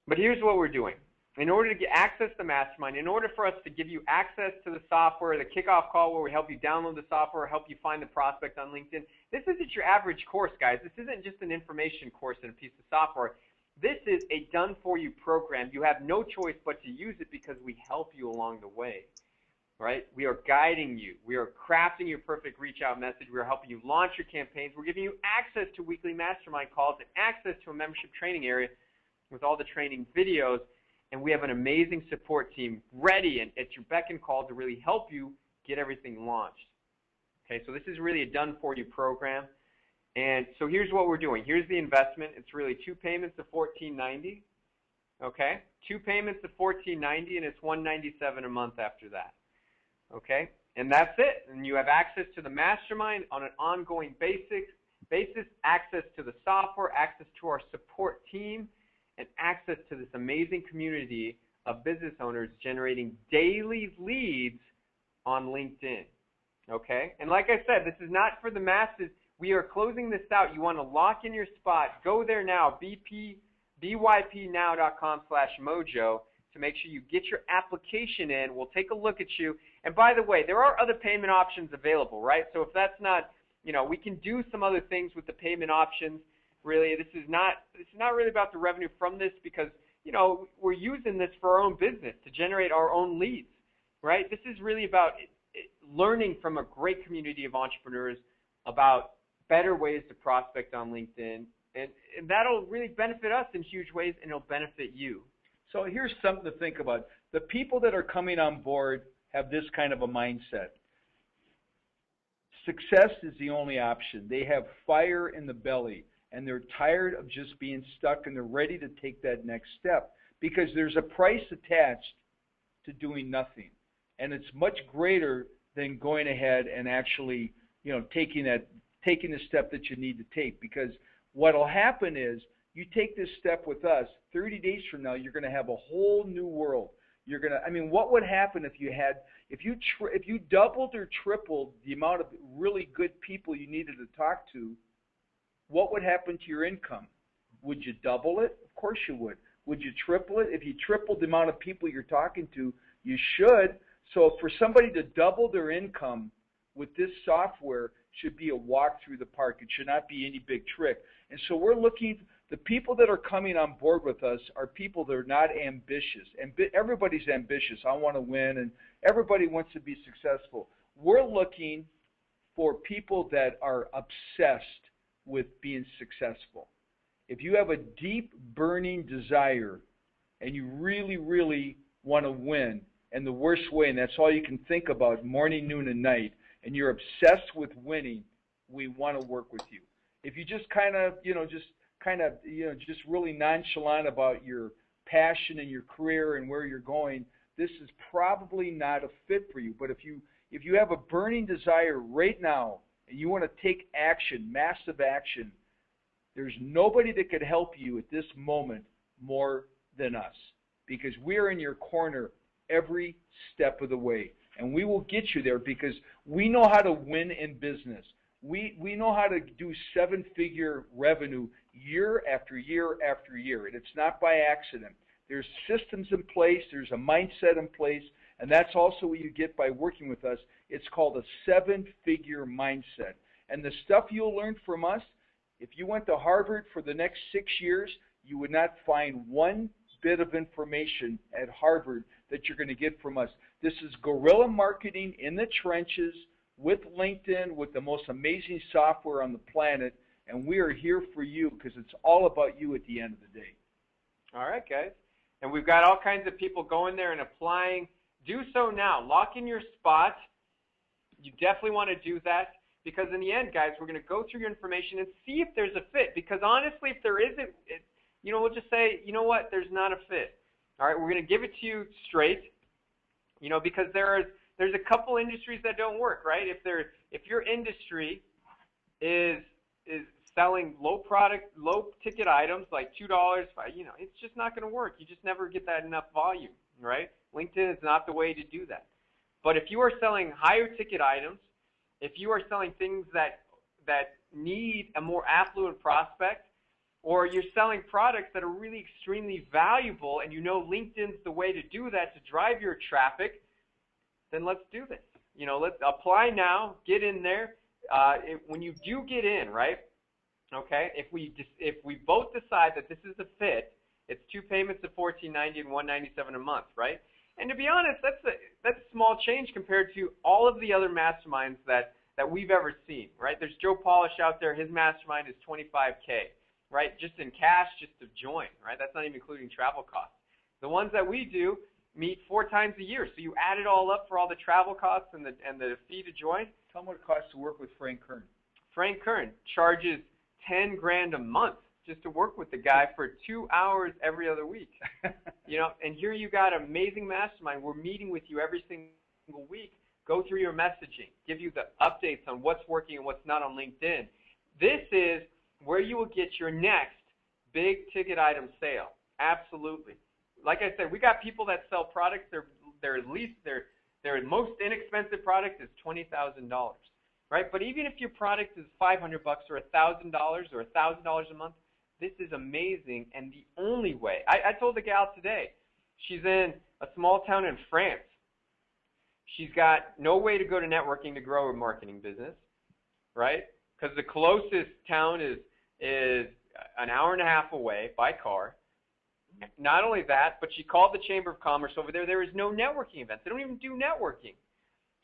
But here's what we're doing. In order to get access to the mastermind, in order for us to give you access to the software, the kickoff call where we help you download the software, help you find the prospect on LinkedIn, this isn't your average course, guys. This isn't just an information course and a piece of software. This is a done-for-you program. You have no choice but to use it because we help you along the way. Right? We are guiding you. We are crafting your perfect reach-out message. We are helping you launch your campaigns. We're giving you access to weekly mastermind calls and access to a membership training area with all the training videos. And we have an amazing support team ready and at your beck and call to really help you get everything launched. Okay, so this is really a done-for-you program. And so here's what we're doing. Here's the investment. It's really 2 payments of $14.90. Okay, 2 payments of $14.90, and it's $197 a month after that. Okay, and that's it. And you have access to the mastermind on an ongoing basis, access to the software, access to our support team, and access to this amazing community of business owners generating daily leads on LinkedIn. Okay? And like I said, this is not for the masses. We are closing this out. You want to lock in your spot. Go there now, bypnow.com/mojo, to make sure you get your application in. We'll take a look at you. And by the way, there are other payment options available, right? So if that's not, we can do some other things with the payment options. Really, this is not really about the revenue from this, because, we're using this for our own business to generate our own leads, right? This is really about learning from a great community of entrepreneurs about better ways to prospect on LinkedIn, and that'll really benefit us in huge ways, and it'll benefit you. So here's something to think about. The people that are coming on board have this kind of a mindset. Success is the only option. They have fire in the belly, and they're tired of just being stuck, and they're ready to take that next step, because there's a price attached to doing nothing, and it's much greater than going ahead and actually, taking the step that you need to take. Because what'll happen is, you take this step with us, 30 days from now, you're going to have a whole new world. What would happen if you doubled or tripled the amount of really good people you needed to talk to? What would happen to your income? Would you double it? Of course you would. Would you triple it? If you tripled the amount of people you're talking to, you should. So for somebody to double their income with this software should be a walk through the park. It should not be any big trick. And so we're looking, the people that are coming on board with us are people that are not ambitious. And everybody's ambitious. I want to win, and everybody wants to be successful. We're looking for people that are obsessed with being successful. If you have a deep burning desire and you really, really want to win in the worst way, and that's all you can think about morning, noon, and night, and you're obsessed with winning, we want to work with you. If you just just really nonchalant about your passion and your career and where you're going, this is probably not a fit for you. But if you have a burning desire right now and you want to take action, massive action, there's nobody that could help you at this moment more than us, because we're in your corner every step of the way. And we will get you there, because we know how to win in business. We know how to do seven-figure revenue year after year after year, and it's not by accident. There's systems in place, there's a mindset in place, and that's also what you get by working with us. It's called a seven-figure mindset. And the stuff you'll learn from us, if you went to Harvard for the next 6 years, you would not find one bit of information at Harvard that you're going to get from us. This is guerrilla marketing in the trenches with LinkedIn, with the most amazing software on the planet, and we are here for you, because it's all about you at the end of the day. All right, guys. And we've got all kinds of people going there and applying. Do so now. Lock in your spot. You definitely want to do that, because in the end, guys, we're going to go through your information and see if there's a fit. Because honestly, if there isn't, we'll just say, you know what, there's not a fit. All right, we're going to give it to you straight, because there's a couple industries that don't work, right? If your industry is selling low ticket items like $2, it's just not going to work. You just never get that enough volume, right? LinkedIn is not the way to do that. But if you are selling higher ticket items, if you are selling things that need a more affluent prospect, or you're selling products that are really extremely valuable, and LinkedIn's the way to do that, to drive your traffic, then let's do this. Let's apply now, get in there. When you do get in, right, okay, if we both decide that this is a fit, it's 2 payments of $14.90 and $197 a month, right? And to be honest, that's small change compared to all of the other masterminds that we've ever seen, right? There's Joe Polish out there. His mastermind is $25K, right? Just in cash, just to join, right? That's not even including travel costs. The ones that we do meet 4 times a year. So you add it all up for all the travel costs and the fee to join. Tell them what it costs to work with Frank Kern. Frank Kern charges $10,000 a month just to work with the guy for 2 hours every other week. And here you got an amazing mastermind. We're meeting with you every single week, go through your messaging, give you the updates on what's working and what's not on LinkedIn. This is where you will get your next big ticket item sale. Absolutely. like I said, we got people that sell products. Their most inexpensive product is $20,000, right? But even if your product is $500 or $1,000 or $1,000 a month, this is amazing. And the only way, I told the gal today, she's in a small town in France. She's got no way to go to networking to grow her marketing business, right? Because the closest town is an hour and a half away by car. Not only that, but she called the Chamber of Commerce over there. There is no networking events. They don't even do networking.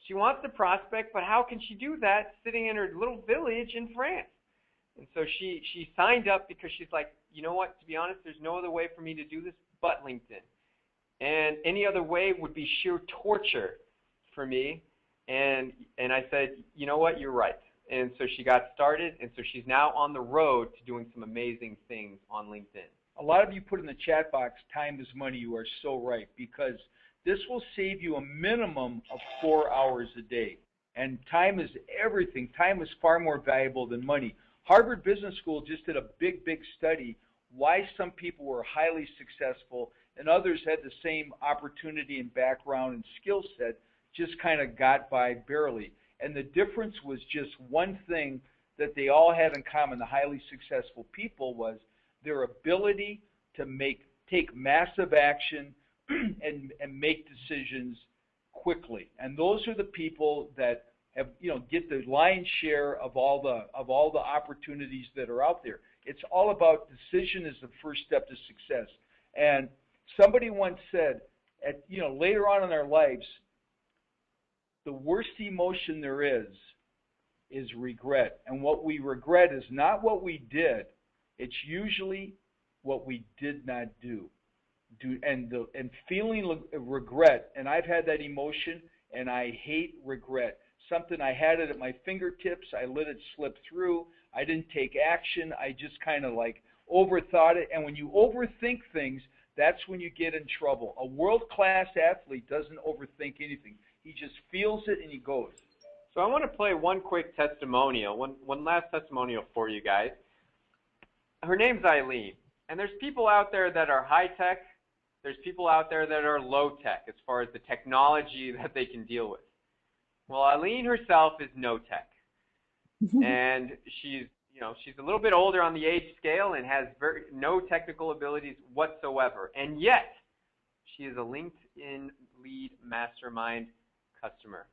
She wants to prospect, but how can she do that sitting in her little village in France? And so she signed up because she's like, you know what, to be honest, there's no other way for me to do this but LinkedIn. And any other way would be sheer torture for me. And I said, you know what, you're right. And so she got started, and so she's now on the road to doing some amazing things on LinkedIn. A lot of you put in the chat box, time is money. You are so right, because this will save you a minimum of 4 hours a day. And time is everything. Time is far more valuable than money. Harvard Business School just did a big study why some people were highly successful and others had the same opportunity and background and skill set, just kind of got by barely. And the difference was just one thing that they all had in common, the highly successful people, was their ability to take massive action and make decisions quickly. And those are the people that have, get the lion's share of all the opportunities that are out there. It's all about decision is the first step to success. And somebody once said, later on in our lives, the worst emotion there is regret. And what we regret is not what we did. It's usually what we did not do. And feeling regret, and I've had that emotion, and I hate regret. Something I had it at my fingertips, I let it slip through, I didn't take action, I just kind of like overthought it. And when you overthink things, that's when you get in trouble. A world-class athlete doesn't overthink anything. He just feels it and he goes. So I want to play one quick testimonial, one last testimonial for you guys. Her name's Eileen, and there's people out there that are high-tech. There's people out there that are low-tech as far as the technology that they can deal with. Well, Eileen herself is no-tech, and she's a little bit older on the age scale and has no technical abilities whatsoever, and yet she is a LinkedIn Lead Mastermind customer.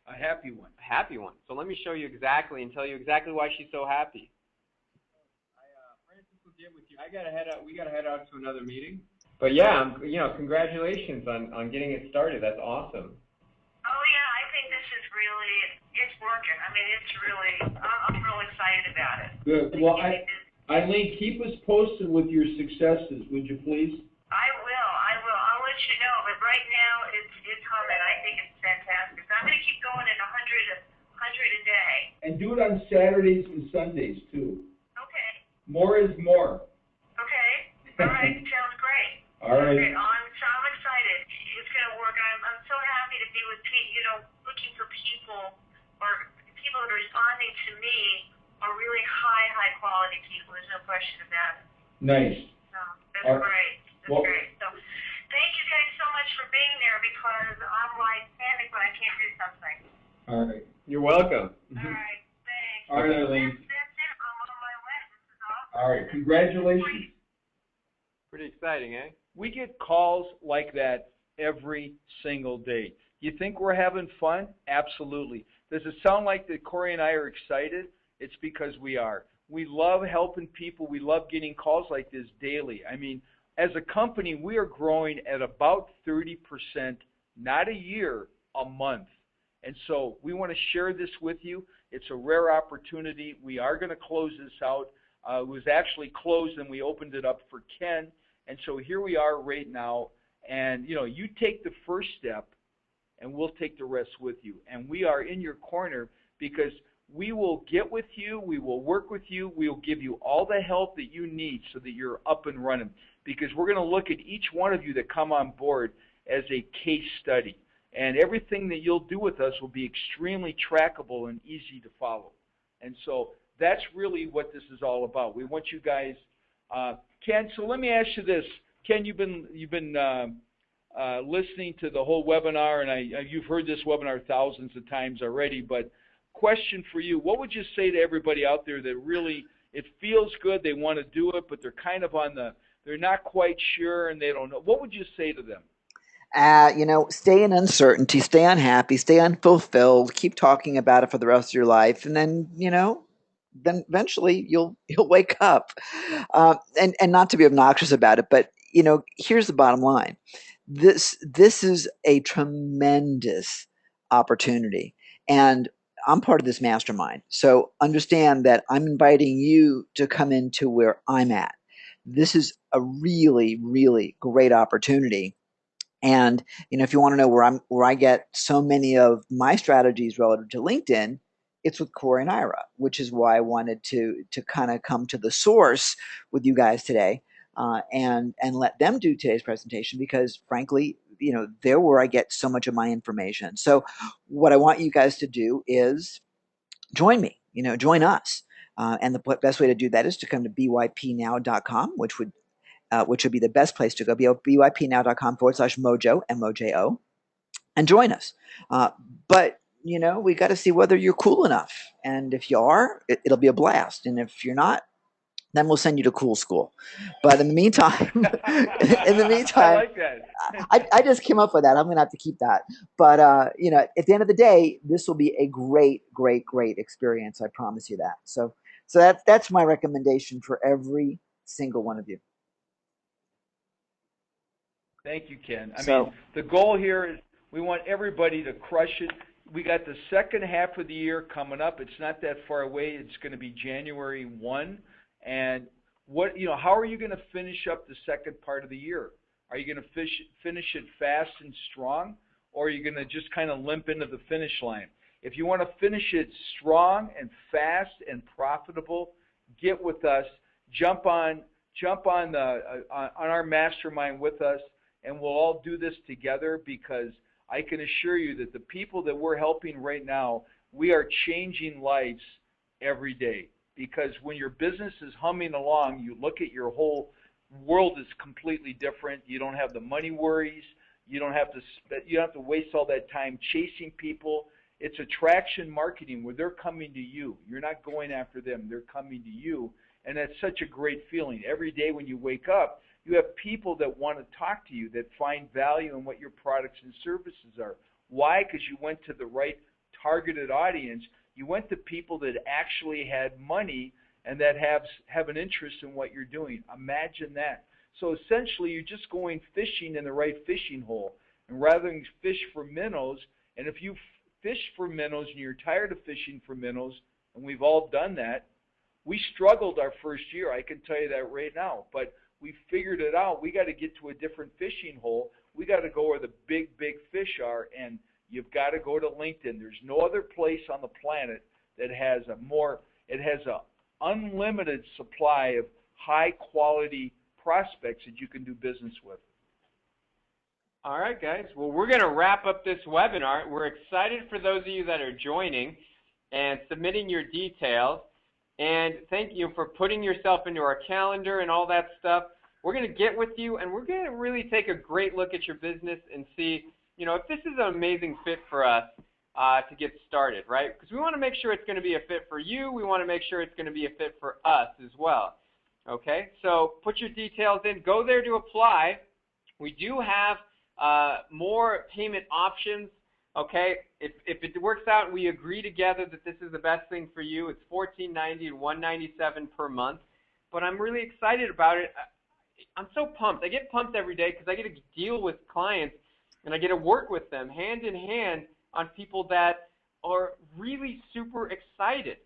A happy one. A happy one. So let me show you exactly and tell you exactly why she's so happy. Francis will get with you. We gotta head out to another meeting. But yeah, congratulations on getting it started. That's awesome. Oh yeah, I think this is really, it's working. I mean, it's really, I'm real excited about it. Good. Well, Eileen, keep us posted with your successes, would you please? I will. I'll let you know. But right now, it's humming. I think it's fantastic. So I'm going to keep going at 100 a day. And do it on Saturdays and Sundays too. Okay. More is more. Okay. All right. Sounds great. All right. Okay. I'm excited. It's going to work. I'm so happy to be with people, looking for people or people that are responding to me are really high quality people. There's no question about it. Nice. So that's great. That's great. So thank you guys so much for being there, because I'm like panic when I can't do something. All right. You're welcome. All right. Thanks. All right, Eileen. That's it. I'm on my way. This is awesome. All right. Congratulations. Pretty exciting, eh? We get calls like that every single day. You think we're having fun? Absolutely. Does it sound like that Corey and I are excited? It's because we are. We love helping people. We love getting calls like this daily. I mean, as a company, we are growing at about 30%, not a year, a month. And so we want to share this with you. It's a rare opportunity. We are going to close this out. It was actually closed and we opened it up for Ken. And so here we are right now. And, you take the first step and we'll take the rest with you. And we are in your corner because we will get with you. We will work with you. We will give you all the help that you need so that you're up and running. Because we're going to look at each one of you that come on board as a case study. And everything that you'll do with us will be extremely trackable and easy to follow. And so that's really what this is all about. We want you guys, Ken, so let me ask you this. Ken, you've been listening to the whole webinar, and you've heard this webinar thousands of times already. But question for you: what would you say to everybody out there that really it feels good, they want to do it, but they're kind of they're not quite sure and they don't know? What would you say to them? Stay in uncertainty, stay unhappy, stay unfulfilled, keep talking about it for the rest of your life, and then eventually you'll wake up. And not to be obnoxious about it, but here's the bottom line: this is a tremendous opportunity, and I'm part of this mastermind. So understand that I'm inviting you to come into where I'm at. This is a really, really great opportunity, and if you want to know where I get so many of my strategies relative to LinkedIn, it's with Corey and Ira, which is why I wanted to kind of come to the source with you guys today, and let them do today's presentation, because frankly, they're where I get so much of my information. So what I want you guys to do is join me, join us. And the best way to do that is to come to bypnow.com, which would be the best place to go, bypnow.com/mojo, MOJO, and join us. But, we got to see whether you're cool enough. And if you are, it'll be a blast. And if you're not, then we'll send you to cool school. But in the meantime, I like that. I just came up with that. I'm going to have to keep that. But, at the end of the day, this will be a great, great, great experience. I promise you that. So that's my recommendation for every single one of you. Thank you, Ken. I So- mean, the goal here is we want everybody to crush it. We got the second half of the year coming up. It's not that far away. It's going to be January 1. And how are you going to finish up the second part of the year? Are you going to finish it fast and strong, or are you going to just kind of limp into the finish line? If you want to finish it strong and fast and profitable, get with us. Jump on our mastermind with us, and we'll all do this together, because I can assure you that the people that we're helping right now, we are changing lives every day. Because when your business is humming along, you look at your whole world is completely different. You don't have the money worries. You don't have to waste all that time chasing people. It's attraction marketing, where they're coming to you. You're not going after them. They're coming to you. And that's such a great feeling. Every day when you wake up, you have people that want to talk to you, that find value in what your products and services are. Why? Because you went to the right targeted audience. You went to people that actually had money and that have an interest in what you're doing. Imagine that. So essentially, you're just going fishing in the right fishing hole. And rather than fish for minnows, and if you fish for minnows and you're tired of fishing for minnows, and we've all done that, we struggled our first year, I can tell you that right now. But we figured it out. We got to get to a different fishing hole. We got to go where the big, big fish are, and you've got to go to LinkedIn. There's no other place on the planet that has an unlimited supply of high-quality prospects that you can do business with. All right, guys. Well, we're going to wrap up this webinar. We're excited for those of you that are joining and submitting your details. And thank you for putting yourself into our calendar and all that stuff. We're going to get with you, and we're going to really take a great look at your business and see, if this is an amazing fit for us to get started, right? Because we want to make sure it's going to be a fit for you. We want to make sure it's going to be a fit for us as well. Okay? So put your details in. Go there to apply. We do have more payment options. Okay, if it works out and we agree together that this is the best thing for you, it's $14.90 and $197 per month. But I'm really excited about it. I'm so pumped. I get pumped every day because I get to deal with clients and I get to work with them hand in hand on people that are really super excited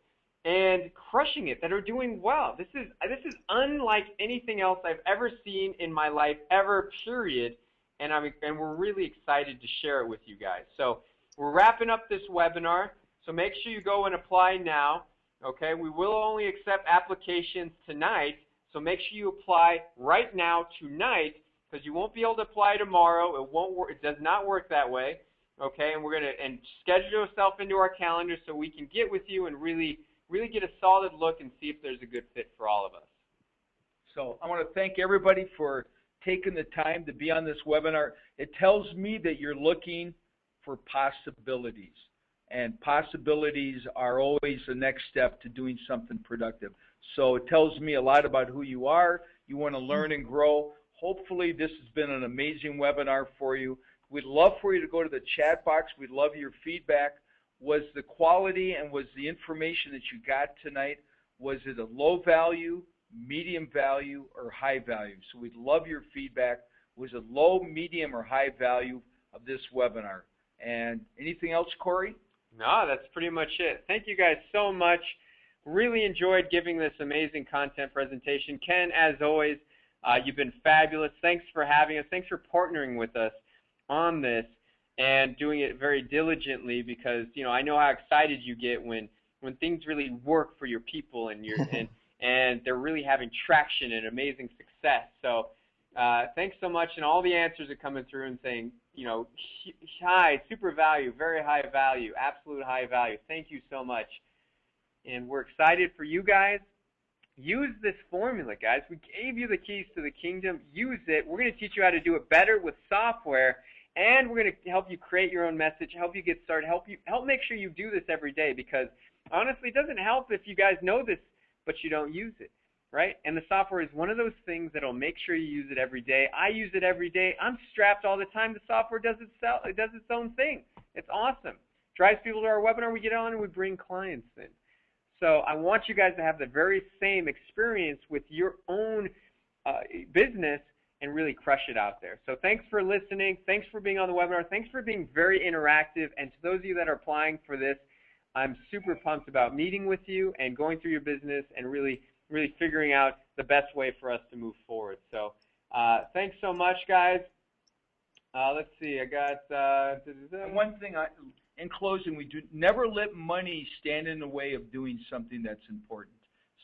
and crushing it, that are doing well. This is unlike anything else I've ever seen in my life ever, period. And we're really excited to share it with you guys. So we're wrapping up this webinar, so make sure you go and apply now. Okay, we will only accept applications tonight, so make sure you apply right now tonight, because you won't be able to apply tomorrow. It won't work. It does not work that way. Okay, and we're gonna schedule yourself into our calendar so we can get with you and really get a solid look and see if there's a good fit for all of us. So I want to thank everybody for taking the time to be on this webinar. It tells me that you're looking for possibilities. And possibilities are always the next step to doing something productive. So it tells me a lot about who you are. You want to learn and grow. Hopefully this has been an amazing webinar for you. We'd love for you to go to the chat box. We'd love your feedback. Was the quality and was the information that you got tonight, was it a low value, medium value, or high value? So we'd love your feedback. Was it low, medium, or high value of this webinar? And anything else, Corey? No, that's pretty much it. Thank you guys so much. Really enjoyed giving this amazing content presentation. Ken, as always, you've been fabulous. Thanks for having us. Thanks for partnering with us on this and doing it very diligently, because I know how excited you get when things really work for your people and and they're really having traction and amazing success. So thanks so much, and all the answers are coming through and saying, high, super value, very high value, absolute high value. Thank you so much. And we're excited for you guys. Use this formula, guys. We gave you the keys to the kingdom. Use it. We're going to teach you how to do it better with software, and we're going to help you create your own message, help you get started, help make sure you do this every day, because honestly, it doesn't help if you guys know this, but you don't use it, right? And the software is one of those things that'll make sure you use it every day. I use it every day. I'm strapped all the time. The software does its own thing. It's awesome. Drives people to our webinar. We get on and we bring clients in. So I want you guys to have the very same experience with your own business and really crush it out there. So thanks for listening. Thanks for being on the webinar. Thanks for being very interactive. And to those of you that are applying for this, I'm super pumped about meeting with you and going through your business and really figuring out the best way for us to move forward. So thanks so much, guys. Let's see. I got one thing. In closing, we do never let money stand in the way of doing something that's important.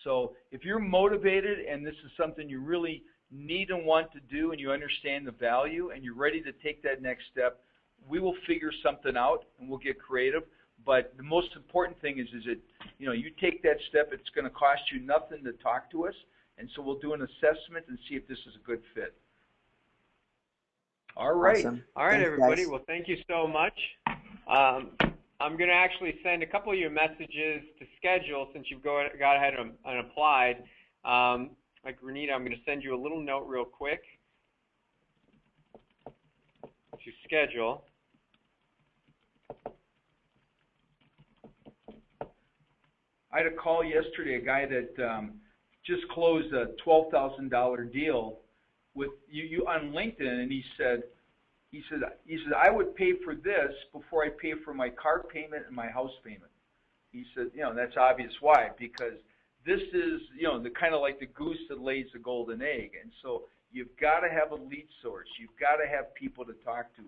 So if you're motivated and this is something you really need and want to do, and you understand the value and you're ready to take that next step, we will figure something out and we'll get creative. But the most important thing is that you take that step. It's going to cost you nothing to talk to us, and so we'll do an assessment and see if this is a good fit. All right. Awesome. All right, Thanks, everybody. guys. Well, thank you so much. I'm going to actually send a couple of your messages to schedule since you've got ahead and applied. Like Renita, I'm going to send you a little note real quick to schedule. I had a call yesterday, a guy that just closed a $12,000 deal with you on LinkedIn, and he said, I would pay for this before I pay for my car payment and my house payment. He said, that's obvious why, because this is, the kind of like the goose that lays the golden egg. And so you've got to have a lead source. You've got to have people to talk to.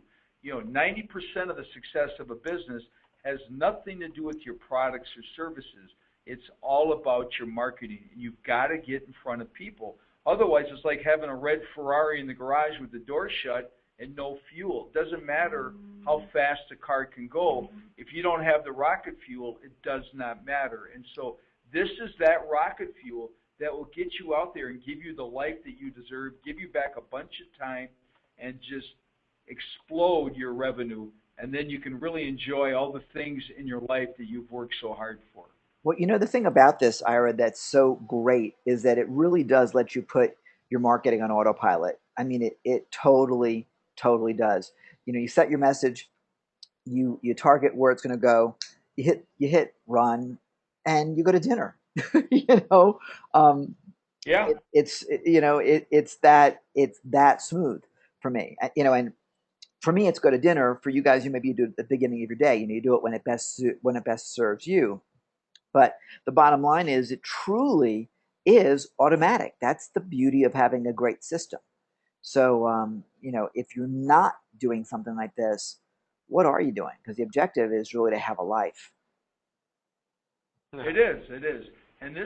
90% of the success of a business has nothing to do with your products or services. It's all about your marketing. You've got to get in front of people. Otherwise, it's like having a red Ferrari in the garage with the door shut and no fuel. It doesn't matter how fast a car can go. If you don't have the rocket fuel, it does not matter. And so this is that rocket fuel that will get you out there and give you the life that you deserve, give you back a bunch of time, and just explode your revenue. And then you can really enjoy all the things in your life that you've worked so hard for. Well, the thing about this, Ira, that's so great is that it really does let you put your marketing on autopilot. I mean, it totally does. You set your message, you target where it's going to go, you hit run, and you go to dinner. Yeah. It's that smooth for me. And for me, it's go to dinner. For you guys, maybe you do it at the beginning of your day. You do it when it best serves you. But the bottom line is it truly is automatic. That's the beauty of having a great system. So, if you're not doing something like this, what are you doing? Because the objective is really to have a life. It is. And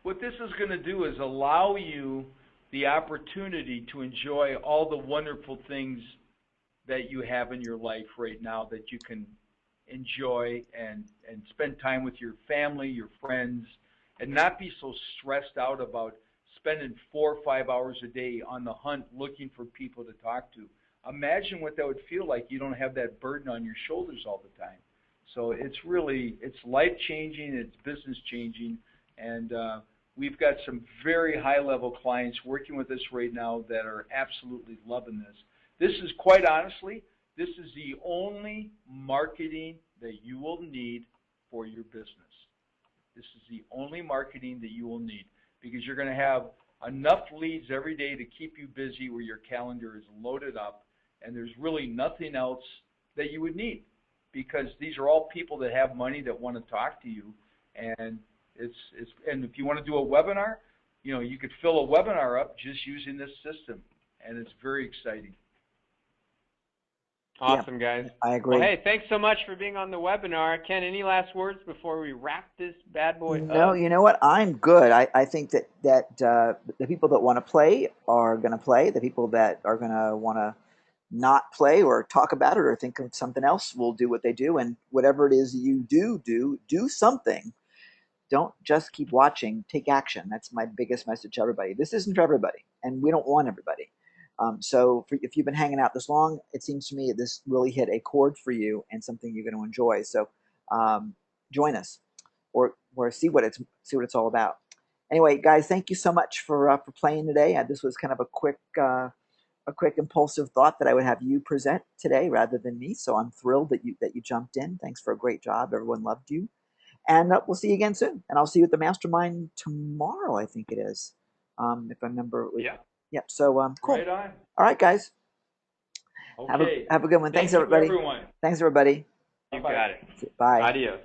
what this is going to do is allow you the opportunity to enjoy all the wonderful things that you have in your life right now that you can enjoy and spend time with your family, your friends, and not be so stressed out about spending 4 or 5 hours a day on the hunt looking for people to talk to. Imagine what that would feel like. You don't have that burden on your shoulders all the time. So it's life changing, it's business changing, and we've got some very high level clients working with us right now that are absolutely loving this. This is, quite honestly, this is the only marketing that you will need for your business. This is the only marketing that you will need, because you're going to have enough leads every day to keep you busy where your calendar is loaded up, and there's really nothing else that you would need, because these are all people that have money that want to talk to you. And and if you want to do a webinar, you could fill a webinar up just using this system, and it's very exciting. Awesome, guys. I agree. Well, hey, thanks so much for being on the webinar. Ken, any last words before we wrap this bad boy up? No, you know what? I'm good. I think that the people that want to play are going to play. The people that are going to want to not play or talk about it or think of something else will do what they do. And whatever it is you do something. Don't just keep watching. Take action. That's my biggest message to everybody. This isn't for everybody, and we don't want everybody. So if you've been hanging out this long, it seems to me this really hit a chord for you and something you're going to enjoy. So join us, or see what it's all about. Anyway, guys, thank you so much for playing today. This was kind of a quick impulsive thought that I would have you present today rather than me. So I'm thrilled that you jumped in. Thanks for a great job. Everyone loved you. And we'll see you again soon. And I'll see you at the mastermind tomorrow, I think it is. If I remember. Yeah. Yep. So cool. Right on. All right, guys. Okay. Have a good one. Thanks, Thank you, everybody. everyone. Thanks, everybody. You got it. Bye. Adios.